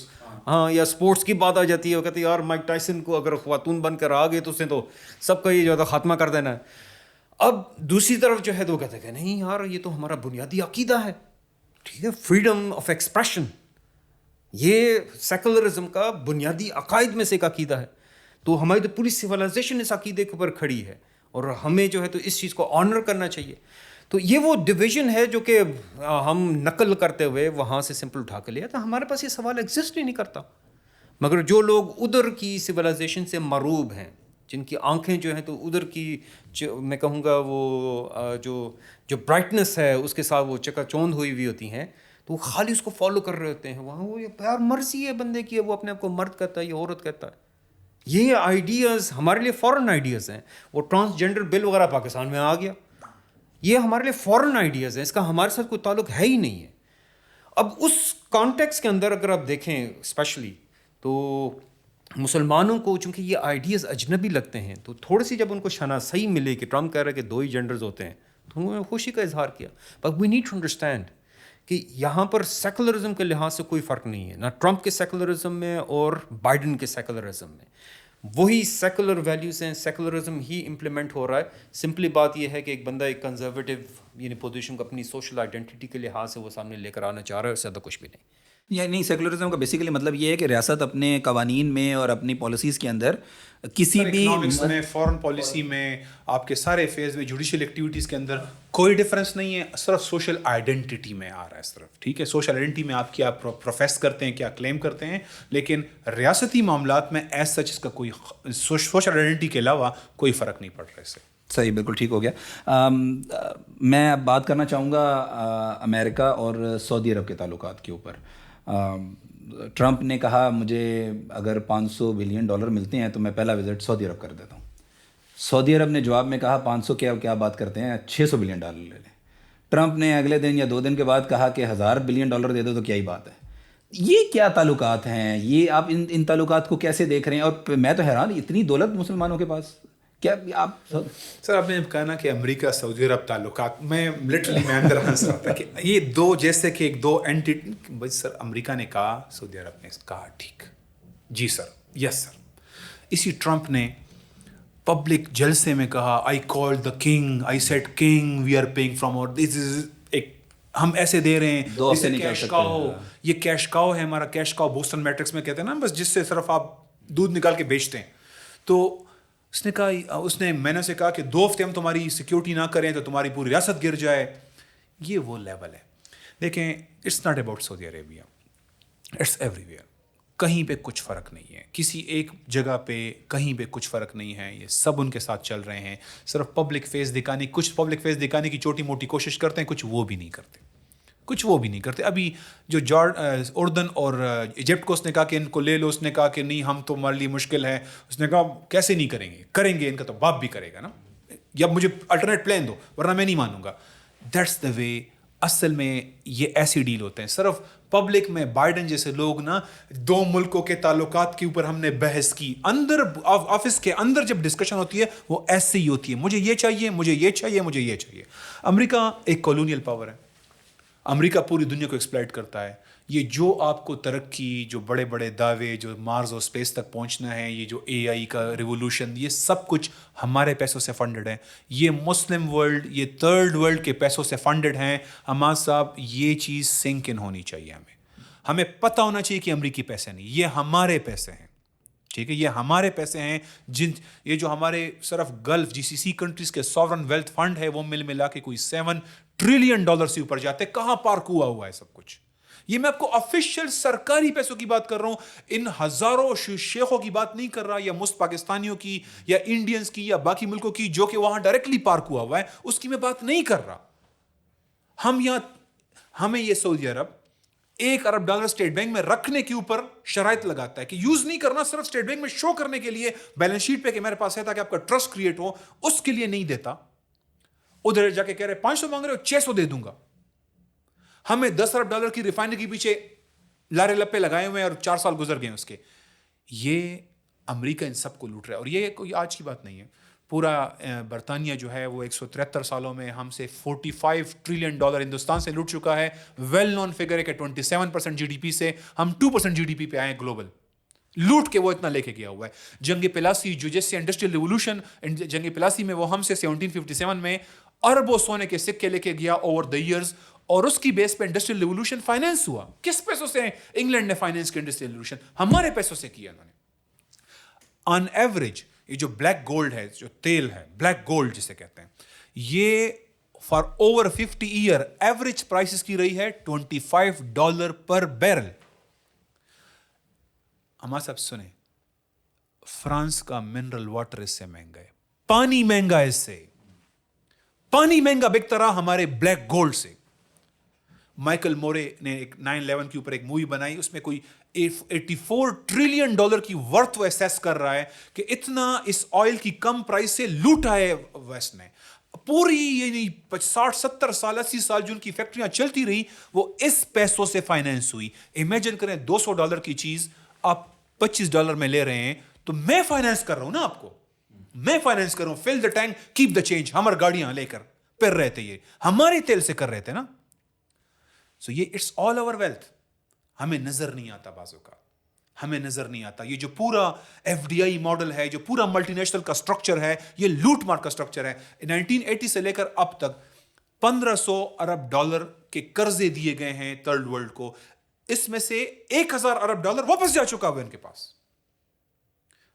ہاں، یا اسپورٹس کی بات آ جاتی ہے، وہ کہتے ہیں یار مائک ٹائسن کو اگر خاتون بن کر آ گئے تو اس نے تو سب کا یہ جو ہے خاتمہ کر دینا ہے. اب دوسری طرف جو ہے تو وہ کہتے ہیں کہ نہیں یار یہ تو ہمارا بنیادی عقیدہ ہے، ٹھیک ہے، فریڈم آف ایکسپریشن، یہ سیکولرزم کا بنیادی عقائد میں سے ایک عقیدہ ہے. تو ہماری تو پوری سویلائزیشن اس عقیدے کے اوپر کھڑی ہے اور ہمیں جو ہے تو اس چیز کو آنر کرنا چاہیے. تو یہ وہ ڈویژن ہے جو کہ ہم نقل کرتے ہوئے وہاں سے سمپل اٹھا کے لیا، تو ہمارے پاس یہ سوال ایگزسٹ ہی نہیں کرتا. مگر جو لوگ ادھر کی سویلائزیشن سے مروب ہیں، جن کی آنکھیں جو ہیں تو ادھر کی میں کہوں گا وہ جو برائٹنس ہے اس کے ساتھ وہ چکا چوند ہوئی ہوئی ہوتی ہیں، تو وہ خالی اس کو فالو کر رہے ہوتے ہیں. وہاں وہ یار مرضی ہے بندے کی، وہ اپنے آپ کو مرد کہتا ہے یا عورت کہتا ہے. یہ آئیڈیاز ہمارے لیے فورن آئیڈیاز ہیں. وہ ٹرانسجینڈر بل وغیرہ پاکستان میں آ گیا، یہ ہمارے لیے فورن آئیڈیاز ہیں، اس کا ہمارے ساتھ کوئی تعلق ہے ہی نہیں ہے. اب اس کانٹیکس کے اندر اگر آپ دیکھیں اسپیشلی تو مسلمانوں کو چونکہ یہ آئیڈیاز اجنبی لگتے ہیں، تو تھوڑی سی جب ان کو شناسائی ملے کہ ٹرمپ کہہ رہا ہے کہ 2 ہی جینڈرز ہوتے ہیں، تو انہوں نے خوشی کا اظہار کیا. But we need to understand کہ یہاں پر سیکولرزم کے لحاظ سے کوئی فرق نہیں ہے، نہ ٹرمپ کے سیکولرزم میں اور بائیڈن کے سیکولرزم میں. وہی سیکولر ویلیوز ہیں، سیکولرزم ہی امپلیمنٹ ہو رہا ہے. سمپلی بات یہ ہے کہ ایک بندہ ایک کنزرویٹو یعنی پوزیشن کو اپنی سوشل آئیڈینٹی کے لحاظ سے وہ سامنے لے کر آنا چاہ رہا ہے، اس سے زیادہ کچھ بھی نہیں. یعنی سیکولرزم کا بیسیکلی مطلب یہ ہے کہ ریاست اپنے قوانین میں اور اپنی پالیسیز کے اندر کسی بھی اکنامکس میں، فارن پالیسی میں، آپ کے سارے فیز میں، جوڈیشل ایکٹیویٹیز کے اندر کوئی ڈفرینس نہیں ہے، صرف سوشل آئیڈینٹی میں آ رہا ہے صرف. ٹھیک ہے، سوشل آئیڈینٹی میں آپ کیا پروفیس کرتے ہیں، کیا کلیم کرتے ہیں، لیکن ریاستی معاملات میں ایز سچ اس کا کوئی سوشل آئیڈینٹی کے علاوہ کوئی فرق نہیں پڑ رہا ہے. صحیح، بالکل ٹھیک ہو گیا. میں اب بات کرنا چاہوں گا امریکہ اور سعودی عرب کے تعلقات کے اوپر. ٹرمپ نے کہا مجھے اگر $500 بلین ملتے ہیں تو میں پہلا وزٹ سعودی عرب کر دیتا ہوں. سعودی عرب نے جواب میں کہا 500 کیا بات کرتے ہیں، $600 بلین لے لیں. ٹرمپ نے اگلے دن یا 2 دن کے بعد کہا کہ $1000 بلین دے دو تو کیا ہی بات ہے. یہ کیا تعلقات ہیں؟ یہ آپ ان تعلقات کو کیسے دیکھ رہے ہیں؟ اور میں تو حیران، اتنی دولت مسلمانوں کے پاس کیا آپ سر آپ نے کہا نا کہ امریکہ سعودی عرب تعلقات میں لٹرلی میں اندر ہنس رہا تھا کہ یہ 2 جیسے کہ ایک 2 اینٹی. بھائی سر امریکہ نے کہا، سعودی عرب نے کہا ٹھیک، جی سر، یس سر. اسی ٹرمپ نے پبلک جلسے میں کہا I call the king, I said king we are paying from اور دس از ایک ہم ایسے دے رہے ہیں کیش کاؤ، یہ کیش کاؤ ہے ہمارا. کیش کاؤ بوسٹن میٹرکس میں کہتے ہیں نا، بس جس سے صرف آپ دودھ نکال کے بیچتے ہیں. تو اس نے کہا، میں نے اسے کہا کہ 2 ہفتے ہم تمہاری سیکیورٹی نہ کریں تو تمہاری پوری ریاست گر جائے. یہ وہ لیول ہے. دیکھیں، it's not about Saudi Arabia, it's everywhere. کہیں پہ کچھ فرق نہیں ہے، کسی ایک جگہ پہ کہیں پہ کچھ فرق نہیں ہے. یہ سب ان کے ساتھ چل رہے ہیں، صرف پبلک فیس دکھانے، کچھ پبلک فیس دکھانے کی چھوٹی موٹی کوشش کرتے ہیں، کچھ وہ بھی نہیں کرتے. ابھی جو اردن اور ایجپٹ کو اس نے کہا کہ ان کو لے لو، اس نے کہا کہ نہیں ہم تو ہمارے لیے مشکل ہے. اس نے کہا کیسے نہیں کریں گے، ان کا تو باپ بھی کرے گا نا، یا مجھے الٹرنیٹ پلان دو ورنہ میں نہیں مانوں گا. دیٹس دا وے اصل میں یہ ایسی ڈیل ہوتے ہیں. صرف پبلک میں بائیڈن جیسے لوگ نا 2 ملکوں کے تعلقات کے اوپر ہم نے بحث کی, اندر آفس کے اندر جب ڈسکشن ہوتی ہے وہ ایسے ہی ہوتی ہے, مجھے یہ چاہیے, مجھے یہ چاہیے, مجھے یہ چاہیے. امریکہ ایک کالونیل پاور ہے, امریکہ پوری دنیا کو ایکسپلائٹ کرتا ہے. یہ جو آپ کو ترقی, جو بڑے بڑے دعوے, جو مارس اور اسپیس تک پہنچنا ہے, یہ جو اے آئی کا ریولوشن, یہ سب کچھ ہمارے پیسوں سے فنڈڈ ہے. یہ مسلم ورلڈ, یہ تھرڈ ورلڈ کے پیسوں سے فنڈڈ ہیں. حماد صاحب, یہ چیز سنک ان ہونی چاہیے. ہمیں پتہ ہونا چاہیے کہ امریکی پیسے نہیں, یہ ہمارے پیسے ہیں. ٹھیک ہے, یہ ہمارے پیسے ہیں. یہ جو ہمارے صرف گلف جی سی سی کنٹریز کے ساورن ویلتھ فنڈ ہے, وہ ملا کے کوئی $7 ٹریلین سے اوپر جاتے. کہاں پارک ہوا ہے سب کچھ؟ یہ میں آپ کو آفیشیل سرکاری پیسوں کی بات کر رہا ہوں, ان ہزاروں شیخوں کی بات نہیں کر رہا, یا مست پاکستانیوں کی, یا انڈینز کی, یا باقی ملکوں کی جو کہ وہاں ڈائریکٹلی پارک ہوا ہے, اس کی میں بات نہیں کر رہا. ہمیں یہ سعودی عرب $1 ارب اسٹیٹ بینک میں رکھنے کے اوپر شرائط لگاتا ہے کہ یوز نہیں کرنا, صرف اسٹیٹ بینک میں شو کرنے کے لیے, بیلنس شیٹ پہ کہ میرے پاس ہے تاکہ آپ کا ٹرسٹ کریٹ ہو, اس کے لیے نہیں دیتا. ادھر جا کے کہہ رہے 500 مانگ رہے ہو, 600 دے دوں گا. ہمیں $10 ارب کی ریفائنری کے پیچھے لارے لپے لگائے ہوئے ہیں اور 4 سال گزر گئے اس کے. یہ امریکہ ان سب کو لوٹ رہا ہے, اور یہ کوئی آج کی بات نہیں ہے. پورا برطانیہ جو ہے وہ 173 سالوں میں ہم سے $45 ٹریلین ہندوستان سے لوٹ چکا ہے. ویل نون فگر ہے کہ 27% جی ڈی پی سے ہم 2% جی ڈی پی پہ آئے گلوبل. لوٹ کے وہ اتنا لے کے گیا ہوا ہے. جنگ پلاسی جو جیسے انڈسٹریل ریولوشن, جنگ پلاسی میں وہ ہم سے 1757 میں اربوں سونے کے سکے لے کے گیا اوور دا ایئرز, اور اس کی بیس پہ انڈسٹریل ریولوشن فائنینس ہوا. کس پیسوں سے انگلینڈ نے فائنینس کیا انڈسٹریل ریولوشن؟ ہمارے پیسوں سے کیا انہوں نے. آن ایوریج یہ جو بلیک گولڈ ہے, جو تیل ہے بلیک گولڈ جسے کہتے ہیں, یہ for over 50 year average prices کی رہی ہے $25 پر بیرل. ہمارے صاحب سنیں, فرانس کا منرل واٹر اس سے مہنگا ہے, پانی مہنگا ہے, اس سے پانی مہنگا بکتا رہا ہمارے بلیک گولڈ سے. مائیکل مورے نے ایک 9/11 کے اوپر ایک مووی بنائی, اس میں کوئی $84 ٹریلین کی ورتھ وہ اسیس کر رہا ہے کہ اتنا اس آئل کی کم پرائس سے لوٹا ہے ویسٹ نے. پوری یعنی 60-70 سال 80 سال جو ان کی فیکٹریاں چلتی رہی, وہ اس پیسوں سے فائنینس ہوئی. امیجن کریں $200 کی چیز آپ $25 میں لے رہے ہیں, تو میں فائنینس کر رہا ہوں نا آپ کو, میں فائنینس کر رہا ہوں. Fill the tank keep the change, ہمارے گاڑیاں لے کر پھر رہے تھے, یہ ہمارے تیل سے کر رہے تھے نا. سو یہ اٹس آل اوور ویلتھ. ہمیں نظر نہیں آتا بازو کا, ہمیں نظر نہیں آتا. یہ جو پورا ایف ڈی آئی ماڈل ہے, جو پورا ملٹی نیشنل کا سٹرکچر ہے, یہ لوٹ مار کا سٹرکچر ہے. 1980 سے لے کر اب تک $1500 ارب کے قرضے دیے گئے ہیں تھرڈ ورلڈ کو. اس میں سے $1000 ارب واپس جا چکا ہوا ان کے پاس.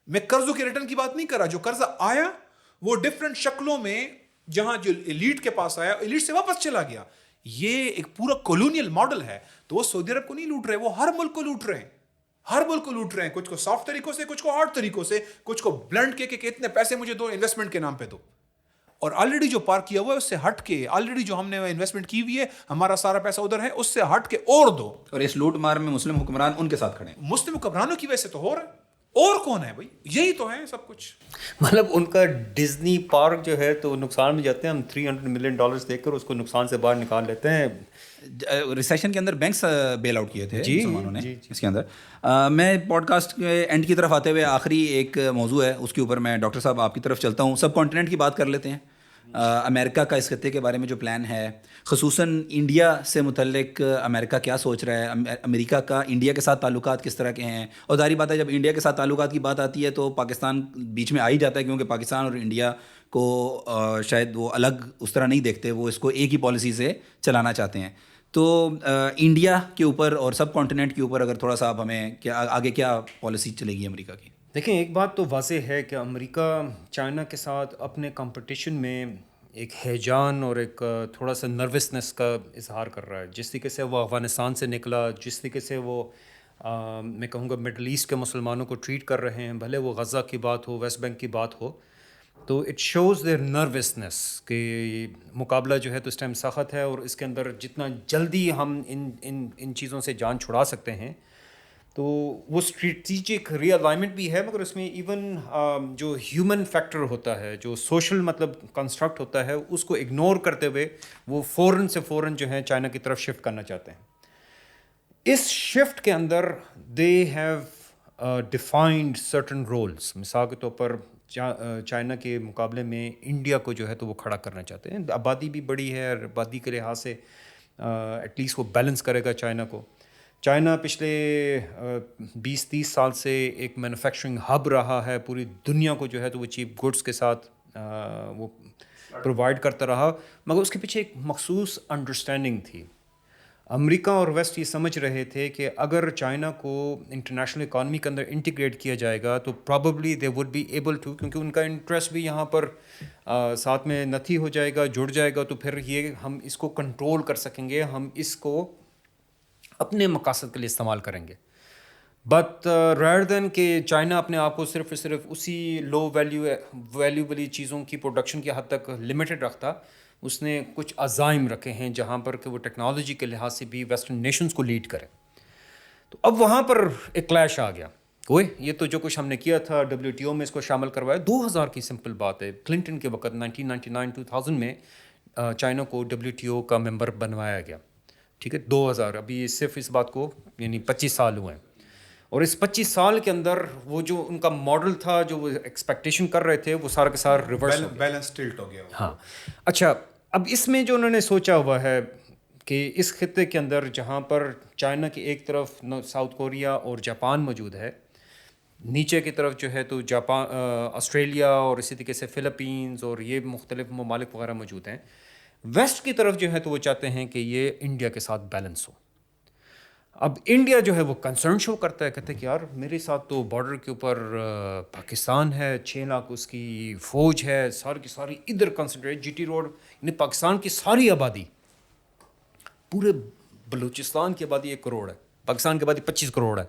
میں قرضوں کے ریٹرن کی بات نہیں کر رہا, جو قرضہ آیا وہ ڈفرنٹ شکلوں میں, جہاں جو ایلیٹ کے پاس آیا ایلیٹ سے واپس چلا گیا. یہ ایک پورا کولونیل ماڈل ہے. تو وہ سعودی عرب کو نہیں لوٹ رہے, وہ ہر ملک کو لوٹ رہے ہیں, ہر ملک کو لوٹ رہے ہیں. کچھ کو سافٹ طریقوں سے, کچھ کو ہارڈ طریقوں سے, کچھ کو بلنڈ کے کہ اتنے پیسے مجھے دو انویسٹمنٹ کے نام پہ دو. اور آلریڈی جو پارک کیا ہوا ہے اس سے ہٹ کے, آلریڈی جو ہم نے انویسٹمنٹ کی ہوئی ہے, ہمارا سارا پیسہ ادھر ہے, اس سے ہٹ کے اور دو. اور اس لوٹ مار میں مسلم حکمران ان کے ساتھ کھڑے ہیں. مسلم حکمرانوں کی وجہ سے تو ہو رہا ہے, اور کون ہے بھائی؟ یہی تو ہے سب کچھ. مطلب ان کا ڈزنی پارک جو ہے تو نقصان میں جاتے ہیں, ہم $300 ملین دے کر اس کو نقصان سے باہر نکال لیتے ہیں. ریسیشن کے اندر بینکس بیل آؤٹ کیے تھے مسلمانوں نے. جی. اس کے اندر میں پوڈ کاسٹ کے اینڈ کی طرف آتے ہوئے آخری ایک موضوع ہے, اس کے اوپر میں ڈاکٹر صاحب آپ کی طرف چلتا ہوں. سب کانٹیننٹ کی بات کر لیتے ہیں. امریکہ کا اس خطے کے بارے میں جو پلان ہے, خصوصاً انڈیا سے متعلق امریکہ کیا سوچ رہا ہے, امریکہ کا انڈیا کے ساتھ تعلقات کس طرح کے ہیں. اور ظاہری بات ہے جب انڈیا کے ساتھ تعلقات کی بات آتی ہے تو پاکستان بیچ میں آ ہی جاتا ہے, کیونکہ پاکستان اور انڈیا کو شاید وہ الگ اس طرح نہیں دیکھتے, وہ اس کو ایک ہی پالیسی سے چلانا چاہتے ہیں. تو انڈیا کے اوپر اور سب کانٹیننٹ کے اوپر اگر تھوڑا سا آپ ہمیں کیا آگے کیا پالیسی چلے گی امریکہ کی؟ دیکھیں, ایک بات تو واضح ہے کہ امریکہ چائنا کے ساتھ اپنے کمپٹیشن میں ایک ہیجان اور ایک تھوڑا سا نروسنس کا اظہار کر رہا ہے. جس طریقے سے وہ افغانستان سے نکلا, جس طریقے سے وہ میں کہوں گا مڈل ایسٹ کے مسلمانوں کو ٹریٹ کر رہے ہیں, بھلے وہ غزہ کی بات ہو, ویسٹ بینک کی بات ہو, تو اٹ شوز دیئر نروسنس کہ مقابلہ جو ہے تو اس ٹائم سخت ہے, اور اس کے اندر جتنا جلدی ہم ان چیزوں سے جان چھڑا سکتے ہیں تو وہ اسٹریٹجک ری الائنمنٹ بھی ہے، مگر اس میں ایون جو ہیومن فیکٹر ہوتا ہے، جو سوشل مطلب کنسٹرکٹ ہوتا ہے، اس کو اگنور کرتے ہوئے وہ فوراً جو ہے چائنا کی طرف شفٹ کرنا چاہتے ہیں. اس شفٹ کے اندر they have defined certain rules. مثال کے طور پر چائنا کے مقابلے میں انڈیا کو جو ہے تو وہ کھڑا کرنا چاہتے ہیں. آبادی بھی بڑی ہے اور آبادی کے لحاظ سے ایٹ لیسٹ وہ بیلنس کرے گا چائنا کو. چائنا پچھلے 20-30 سال سے ایک مینوفیکچرنگ ہب رہا ہے، پوری دنیا کو جو ہے تو وہ چیپ گڈس کے ساتھ وہ پرووائڈ کرتا رہا، مگر اس کے پیچھے ایک مخصوص انڈرسٹینڈنگ تھی. امریکہ اور ویسٹ یہ سمجھ رہے تھے کہ اگر چائنا کو انٹرنیشنل اکانومی کے اندر انٹیگریٹ کیا جائے گا تو probably they would be able to, کیونکہ ان کا انٹرسٹ بھی یہاں پر ساتھ میں نتھی ہو جائے گا، جڑ جائے گا، تو پھر یہ ہم اس کو کنٹرول کر سکیں گے، ہم اس کو اپنے مقاصد کے لیے استعمال کریں گے. بٹ ریدر دین کہ چائنا اپنے آپ کو صرف اسی لو ویلیو والی چیزوں کی پروڈکشن کی حد تک لمیٹڈ رکھتا، اس نے کچھ عزائم رکھے ہیں جہاں پر کہ وہ ٹیکنالوجی کے لحاظ سے بھی ویسٹرن نیشنز کو لیڈ کرے. تو اب وہاں پر ایک کلیش آ گیا. یہ تو جو کچھ ہم نے کیا تھا WTO میں اس کو شامل کروایا 2000 کی سمپل بات ہے. کلنٹن کے وقت 1999-2000 میں چائنا کو WTO کا ممبر بنوایا گیا. ٹھیک ہے، 2000، ابھی صرف اس بات کو یعنی 25 سال ہوئے ہیں. اور اس 25 سال کے اندر وہ جو ان کا ماڈل تھا، جو وہ ایکسپیکٹیشن کر رہے تھے، وہ سارا کے سارا ریورس بیلنس ٹلٹ ہو گیا. ہاں اچھا، اب اس میں جو انہوں نے سوچا ہوا ہے کہ اس خطے کے اندر جہاں پر چائنا کی ایک طرف ساؤتھ کوریا اور جاپان موجود ہے، نیچے کی طرف جو ہے تو آسٹریلیا اور اسی طریقے سے فلپینز اور یہ مختلف ممالک وغیرہ موجود ہیں. ویسٹ کی طرف جو ہے تو وہ چاہتے ہیں کہ یہ انڈیا کے ساتھ بیلنس ہو. اب انڈیا جو ہے وہ کنسرن شو کرتا ہے، کہتے ہیں کہ یار میرے ساتھ تو بارڈر کے اوپر پاکستان ہے، 6 لاکھ اس کی فوج ہے، ساری کی ساری ادھر کنسنٹریٹ GT روڈ، یعنی پاکستان کی ساری آبادی، پورے بلوچستان کی آبادی 1 کروڑ ہے، پاکستان کی آبادی 25 کروڑ ہے،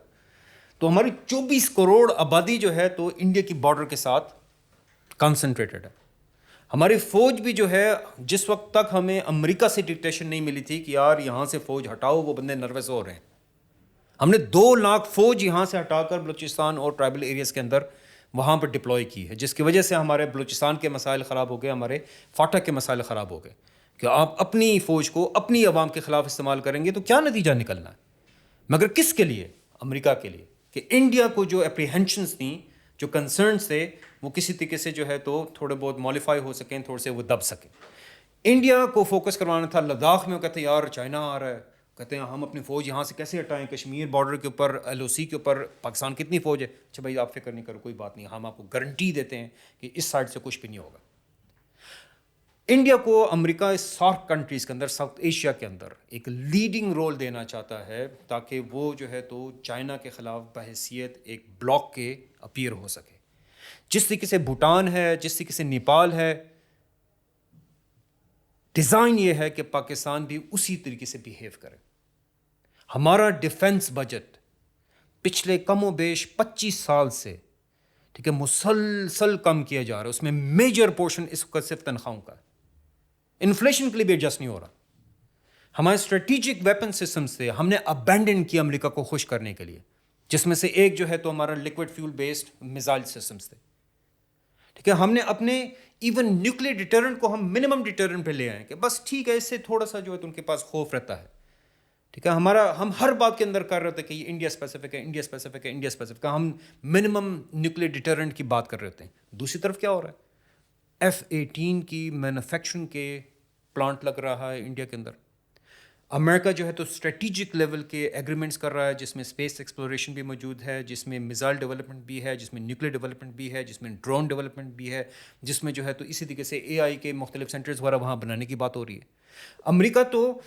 تو ہماری 24 کروڑ آبادی جو ہے تو انڈیا کی بارڈر کے ساتھ کنسنٹریٹڈ ہے. ہماری فوج بھی جو ہے، جس وقت تک ہمیں امریکہ سے ڈکٹیشن نہیں ملی تھی کہ یار یہاں سے فوج ہٹاؤ، وہ بندے نروس ہو رہے ہیں، ہم نے 2 لاکھ فوج یہاں سے ہٹا کر بلوچستان اور ٹرائبل ایریاز کے اندر وہاں پر ڈپلوائے کی ہے، جس کی وجہ سے ہمارے بلوچستان کے مسائل خراب ہو گئے، ہمارے فاٹا کے مسائل خراب ہو گئے. کہ آپ اپنی فوج کو اپنی عوام کے خلاف استعمال کریں گے تو کیا نتیجہ نکلنا ہے؟ مگر کس کے لیے؟ امریکہ کے لیے، کہ انڈیا کو جو اپریہنشنس تھیں، جو کنسرنس تھے، وہ کسی طریقے سے جو ہے تو تھوڑے بہت موڈیفائی ہو سکیں، تھوڑے سے وہ دب سکیں. انڈیا کو فوکس کروانا تھا لداخ میں. وہ کہتے ہیں یار چائنا آ رہا ہے، کہتے ہیں ہم اپنی فوج یہاں سے کیسے ہٹائیں، کشمیر بارڈر کے اوپر LOC کے اوپر پاکستان کتنی فوج ہے. اچھا بھائی آپ فکر نہیں کرو، کوئی بات نہیں، ہم آپ کو گارنٹی دیتے ہیں کہ اس سائڈ سے کچھ بھی نہیں ہوگا. انڈیا کو امریکہ اس سارک کنٹریز کے اندر، ساؤتھ ایشیا کے اندر ایک لیڈنگ رول دینا چاہتا ہے تاکہ وہ جو ہے تو چائنا کے خلاف بحیثیت ایک بلاک کے اپیئر ہو سکے. جس طریقے سے بھوٹان ہے، جس طریقے سے نیپال ہے، ڈیزائن یہ ہے کہ پاکستان بھی اسی طریقے سے بیہیو کرے. ہمارا ڈیفنس بجٹ پچھلے کم و بیش 25 سال سے ٹھیک ہے مسلسل کم کیا جا رہا ہے، اس میں میجر پورشن اس وقت صرف تنخواہوں کا ہے، انفلیشن کے لیے بھی ایڈجسٹ نہیں ہو رہا. ہمارے اسٹریٹجک ویپن سسٹم سے ہم نے ابینڈن کیا امریکہ کو خوش کرنے کے لیے، جس میں سے ایک جو ہے تو ہمارا liquid fuel based missile systems تھے. ٹھیک ہے، ہم نے اپنے ایون نیوکلیر ڈیٹرنٹ کو ہم منیمم ڈیٹرنٹ پہ لے آئے کہ بس ٹھیک ہے، اس سے تھوڑا سا جو ہے تو ان کے پاس خوف رہتا ہے. ٹھیک ہے، ہم ہر بات کے اندر کر رہے تھے کہ یہ انڈیا اسپیسیفک ہے، انڈیا اسپیسیفک ہے، انڈیا اسپیسیفک ہے، ہم منیمم نیوکلیر ڈیٹرنٹ کی بات کر رہے تھے. دوسری طرف کیا ہو رہا ہے؟ F-18 کی مینوفیکچرنگ کے پلانٹ لگ رہا ہے انڈیا کے اندر. امریکہ جو ہے تو اسٹریٹجک لیول کے ایگریمنٹس کر رہا ہے، جس میں اسپیس ایکسپلوریشن بھی موجود ہے، جس میں میزائل ڈیولپمنٹ بھی ہے، جس میں نیوکلیر ڈیولپمنٹ بھی ہے، جس میں ڈرون ڈیولپمنٹ بھی ہے، جس میں جو ہے تو اسی طریقے سے AI کے مختلف سینٹرز وغیرہ وہاں بنانے کی بات ہو رہی ہے. امریکہ تو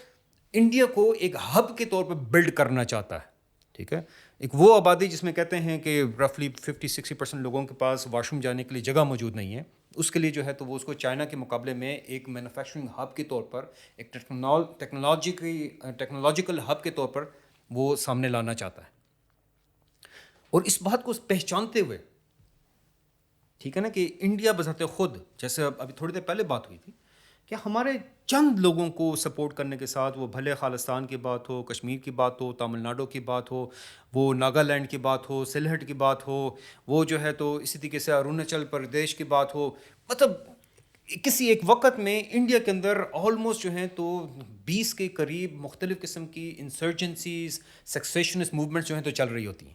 انڈیا کو ایک ہب کے طور پہ بلڈ کرنا چاہتا ہے. ٹھیک ہے، ایک وہ آبادی جس میں کہتے ہیں کہ رفلی 50-60% لوگوں کے پاس واش روم جانے کے لیے جگہ موجود نہیں ہے، اس کے لیے جو ہے تو وہ اس کو چائنا کے مقابلے میں ایک مینوفیکچرنگ ہب کے طور پر، ایک ٹیکنالوجیکل ہب کے طور پر وہ سامنے لانا چاہتا ہے. اور اس بات کو پہچانتے ہوئے ٹھیک ہے نا کہ انڈیا بذات خود، جیسے ابھی تھوڑی دیر پہلے بات ہوئی تھی کہ ہمارے چند لوگوں کو سپورٹ کرنے کے ساتھ، وہ بھلے خالستان کی بات ہو، کشمیر کی بات ہو، تامل ناڈو کی بات ہو، وہ ناگالینڈ کی بات ہو، سلہٹ کی بات ہو، وہ جو ہے تو اسی طریقے سے اروناچل پردیش کی بات ہو، مطلب کسی ایک وقت میں انڈیا کے اندر آلموسٹ جو ہیں تو 20 کے قریب مختلف قسم کی انسرجنسیز، سیکسیشنسٹ موومنٹس جو ہیں تو چل رہی ہوتی ہیں.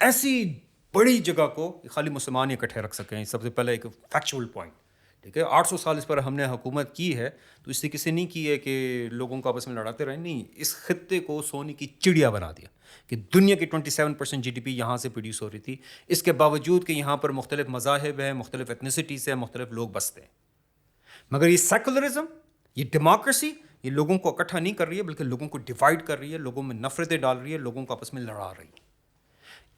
ایسی بڑی جگہ کو خالی مسلمان اکٹھے رکھ سکیں. سب سے پہلے ایک فیکچوئل پوائنٹ، ٹھیک ہے. 800 سال اس پر ہم نے حکومت کی ہے تو اس طریقے سے نہیں کی ہے کہ لوگوں کو آپس میں لڑاتے رہیں. نہیں، اس خطے کو سونے کی چڑیا بنا دیا کہ دنیا کی 27% GDP یہاں سے پروڈیوس ہو رہی تھی. اس کے باوجود کہ یہاں پر مختلف مذاہب ہیں، مختلف ایتھنیسٹیز ہیں، مختلف لوگ بستے ہیں، مگر یہ سیکولرزم، یہ ڈیموکریسی، یہ لوگوں کو اکٹھا نہیں کر رہی ہے بلکہ لوگوں کو ڈیوائڈ کر رہی ہے، لوگوں میں نفرتیں ڈال رہی ہے، لوگوں کو آپس میں لڑا رہی ہے.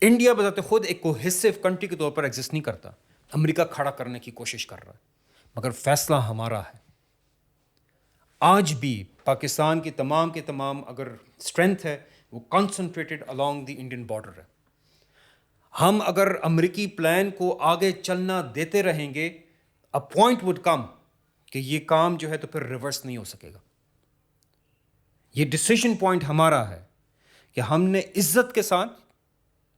انڈیا بذات خود ایک کوہیسو کنٹری کے طور پر ایگزسٹ نہیں کرتا. امریکہ کھڑا کرنے کی کوشش کر رہا ہے مگر فیصلہ ہمارا ہے. آج بھی پاکستان کی تمام کے تمام اگر اسٹرینتھ ہے وہ concentrated along the Indian border ہے. ہم اگر امریکی پلان کو آگے چلنا دیتے رہیں گے، a point would come کہ یہ کام جو ہے تو پھر ریورس نہیں ہو سکے گا. یہ ڈیسیژن پوائنٹ ہمارا ہے کہ ہم نے عزت کے ساتھ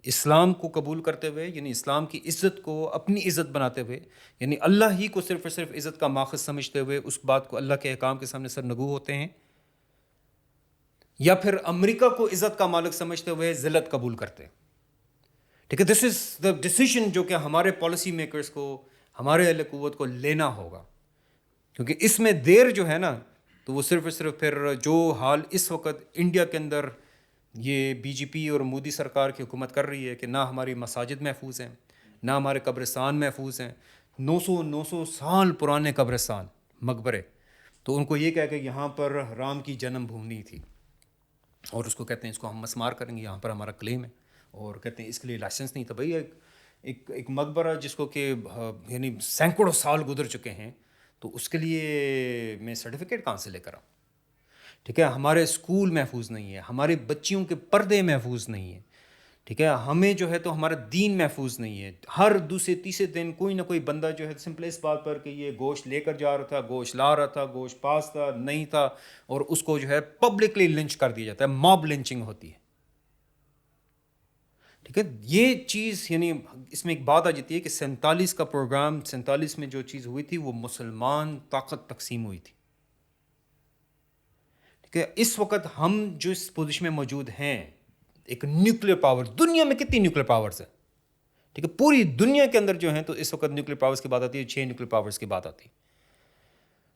اسلام کو قبول کرتے ہوئے، یعنی اسلام کی عزت کو اپنی عزت بناتے ہوئے، یعنی اللہ ہی کو صرف اور صرف عزت کا ماخذ سمجھتے ہوئے اس بات کو اللہ کے احکام کے سامنے سرنگو ہوتے ہیں، یا پھر امریکہ کو عزت کا مالک سمجھتے ہوئے ذلت قبول کرتے ہیں. ٹھیک ہے. دس از دا ڈیسیژن جو کہ ہمارے پالیسی میکرز کو، ہمارے اہل قوت کو لینا ہوگا، کیونکہ اس میں دیر جو ہے نا تو وہ صرف اور صرف پھر جو حال اس وقت انڈیا کے اندر یہ بی جے پی اور مودی سرکار کی حکومت کر رہی ہے کہ نہ ہماری مساجد محفوظ ہیں، نہ ہمارے قبرستان محفوظ ہیں. 900 سال پرانے قبرستان، مقبرے، تو ان کو یہ کہہ کہ یہاں پر رام کی جنم بھومی تھی اور اس کو کہتے ہیں اس کو ہم مسمار کریں گے، یہاں پر ہمارا کلیم ہے، اور کہتے ہیں اس کے لیے لائسنس نہیں تھا. بھائی ایک مقبرہ جس کو کہ یعنی سینکڑوں سال گزر چکے ہیں تو اس کے لیے میں سرٹیفکیٹ کہاں سے لے کر آؤں؟ ٹھیک ہے. ہمارے اسکول محفوظ نہیں ہے، ہماری بچیوں کے پردے محفوظ نہیں ہیں. ٹھیک ہے. ہمیں جو ہے تو ہمارا دین محفوظ نہیں ہے. ہر دوسرے تیسرے دن کوئی نہ کوئی بندہ جو ہے سمپل اس بات پر کہ یہ گوشت لے کر جا رہا تھا، گوشت لا رہا تھا، گوشت پاس تھا نہیں تھا، اور اس کو جو ہے پبلکلی لنچ کر دیا جاتا ہے. موب لنچنگ ہوتی ہے. ٹھیک ہے. یہ چیز یعنی اس میں ایک بات آ جاتی ہے کہ 47 کا پروگرام، 47 میں جو چیز ہوئی تھی وہ مسلمان طاقت تقسیم ہوئی تھی. کہ اس وقت ہم جو اس پوزیشن میں موجود ہیں، ایک نیوکلیر پاور، دنیا میں کتنی نیوکلیر پاورز ہیں؟ ٹھیک ہے. پوری دنیا کے اندر جو ہیں تو اس وقت نیوکلیر پاورز کی بات آتی ہے، 6 نیوکلیر پاورز کی بات آتی ہے.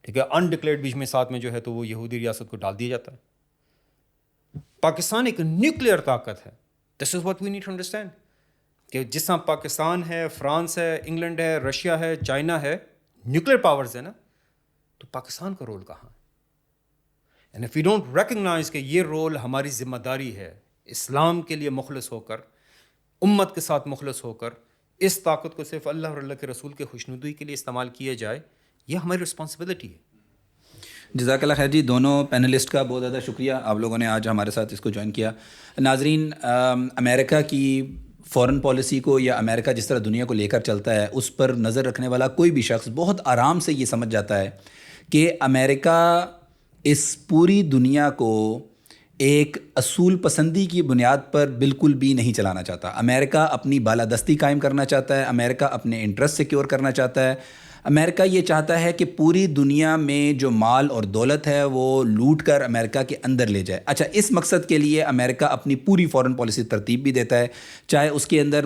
ٹھیک ہے. انڈکلیئرڈ بیچ میں ساتھ میں جو ہے تو وہ یہودی ریاست کو ڈال دیا جاتا ہے. پاکستان ایک نیوکلیر طاقت ہے. This is what we need to understand کہ جس طرح پاکستان ہے، فرانس ہے، انگلینڈ ہے، رشیا ہے، چائنا ہے، نیوکلیر پاورز ہے نا، تو پاکستان کا رول کہاں ہے؟ And if you don't recognise کہ یہ رول ہماری ذمہ داری ہے، اسلام کے لیے مخلص ہو کر، امت کے ساتھ مخلص ہو کر اس طاقت کو صرف اللہ اور اللہ کے رسول کے خوشنودی کے لیے استعمال کیا جائے، یہ ہماری رسپانسبلٹی ہے. جزاک اللہ خیر جی. دونوں پینلسٹ کا بہت زیادہ شکریہ، آپ لوگوں نے آج ہمارے ساتھ اس کو جوائن کیا. ناظرین، امریکہ کی فارن پالیسی کو یا امریکہ جس طرح دنیا کو لے کر چلتا ہے اس پر نظر رکھنے والا کوئی بھی شخص بہت آرام سے یہ سمجھ جاتا ہے کہ امریکہ اس پوری دنیا کو ایک اصول پسندی کی بنیاد پر بالکل بھی نہیں چلانا چاہتا. امریکہ اپنی بالادستی قائم کرنا چاہتا ہے، امریکہ اپنے انٹرسٹ سیکیور کرنا چاہتا ہے. امریکہ یہ چاہتا ہے کہ پوری دنیا میں جو مال اور دولت ہے وہ لوٹ کر امریکہ کے اندر لے جائے. اچھا، اس مقصد کے لیے امریکہ اپنی پوری فارن پالیسی ترتیب بھی دیتا ہے، چاہے اس کے اندر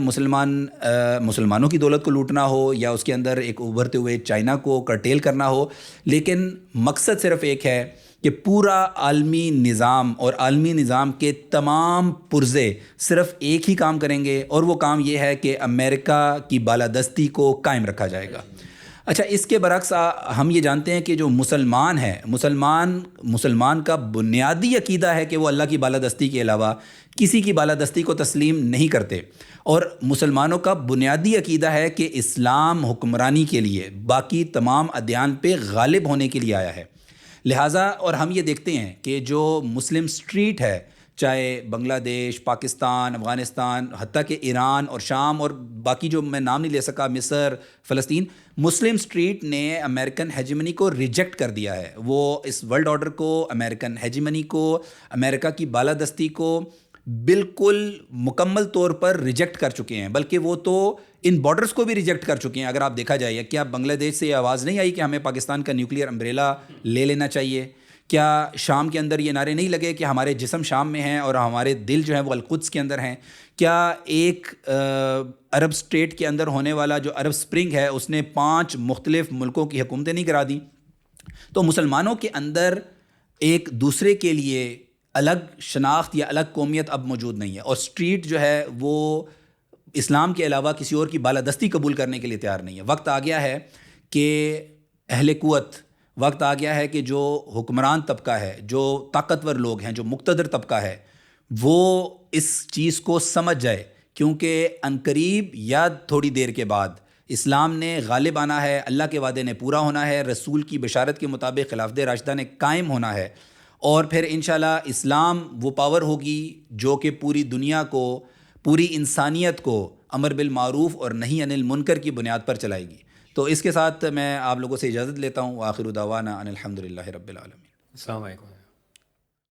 مسلمانوں کی دولت کو لوٹنا ہو یا اس کے اندر ایک ابھرتے ہوئے چائنا کو کرٹیل کرنا ہو. لیکن مقصد صرف ایک ہے کہ پورا عالمی نظام اور عالمی نظام کے تمام پرزے صرف ایک ہی کام کریں گے، اور وہ کام یہ ہے کہ امریکہ کی بالادستی کو قائم رکھا جائے گا. اچھا، اس کے برعکس ہم یہ جانتے ہیں کہ جو مسلمان ہے، مسلمان کا بنیادی عقیدہ ہے کہ وہ اللہ کی بالادستی کے علاوہ کسی کی بالادستی کو تسلیم نہیں کرتے، اور مسلمانوں کا بنیادی عقیدہ ہے کہ اسلام حکمرانی کے لیے باقی تمام ادیان پہ غالب ہونے کے لیے آیا ہے. لہٰذا اور ہم یہ دیکھتے ہیں کہ جو مسلم اسٹریٹ ہے، چاہے بنگلہ دیش، پاکستان، افغانستان، حتیٰ کہ ایران اور شام اور باقی جو میں نام نہیں لے سکا، مصر، فلسطین، مسلم اسٹریٹ نے امریکن ہیجمنی کو ریجیکٹ کر دیا ہے. وہ اس ورلڈ آرڈر کو، امریکن ہیجمنی کو، امریکہ کی بالادستی کو بالکل مکمل طور پر ریجیکٹ کر چکے ہیں. بلکہ وہ تو ان بارڈرز کو بھی ریجیکٹ کر چکے ہیں. اگر آپ دیکھا جائے، کیا بنگلہ دیش سے یہ آواز نہیں آئی کہ ہمیں پاکستان کا نیوکلیئر امبریلا لے لینا چاہیے؟ کیا شام کے اندر یہ نعرے نہیں لگے کہ ہمارے جسم شام میں ہیں اور ہمارے دل جو ہیں وہ القدس کے اندر ہیں؟ کیا ایک عرب اسٹیٹ کے اندر ہونے والا جو عرب اسپرنگ ہے اس نے 5 مختلف ملکوں کی حکومتیں نہیں کرا دیں؟ تو مسلمانوں کے اندر ایک دوسرے کے لیے الگ شناخت یا الگ قومیت اب موجود نہیں ہے، اور اسٹریٹ جو ہے وہ اسلام کے علاوہ کسی اور کی بالادستی قبول کرنے کے لیے تیار نہیں ہے. وقت آ گیا ہے کہ اہل قوت، وقت آ گیا ہے کہ جو حکمران طبقہ ہے، جو طاقتور لوگ ہیں، جو مقتدر طبقہ ہے، وہ اس چیز کو سمجھ جائے، کیونکہ عنقریب یا تھوڑی دیر کے بعد اسلام نے غالب آنا ہے، اللہ کے وعدے نے پورا ہونا ہے، رسول کی بشارت کے مطابق خلافت راشدہ نے قائم ہونا ہے، اور پھر انشاءاللہ اسلام وہ پاور ہوگی جو کہ پوری دنیا کو، پوری انسانیت کو امر بالمعروف اور نہی عن المنکر کی بنیاد پر چلائے گی. تو اس کے ساتھ میں آپ لوگوں سے اجازت لیتا ہوں. وآخر دعوانا ان الحمد للہ رب العالمین. السلام علیکم.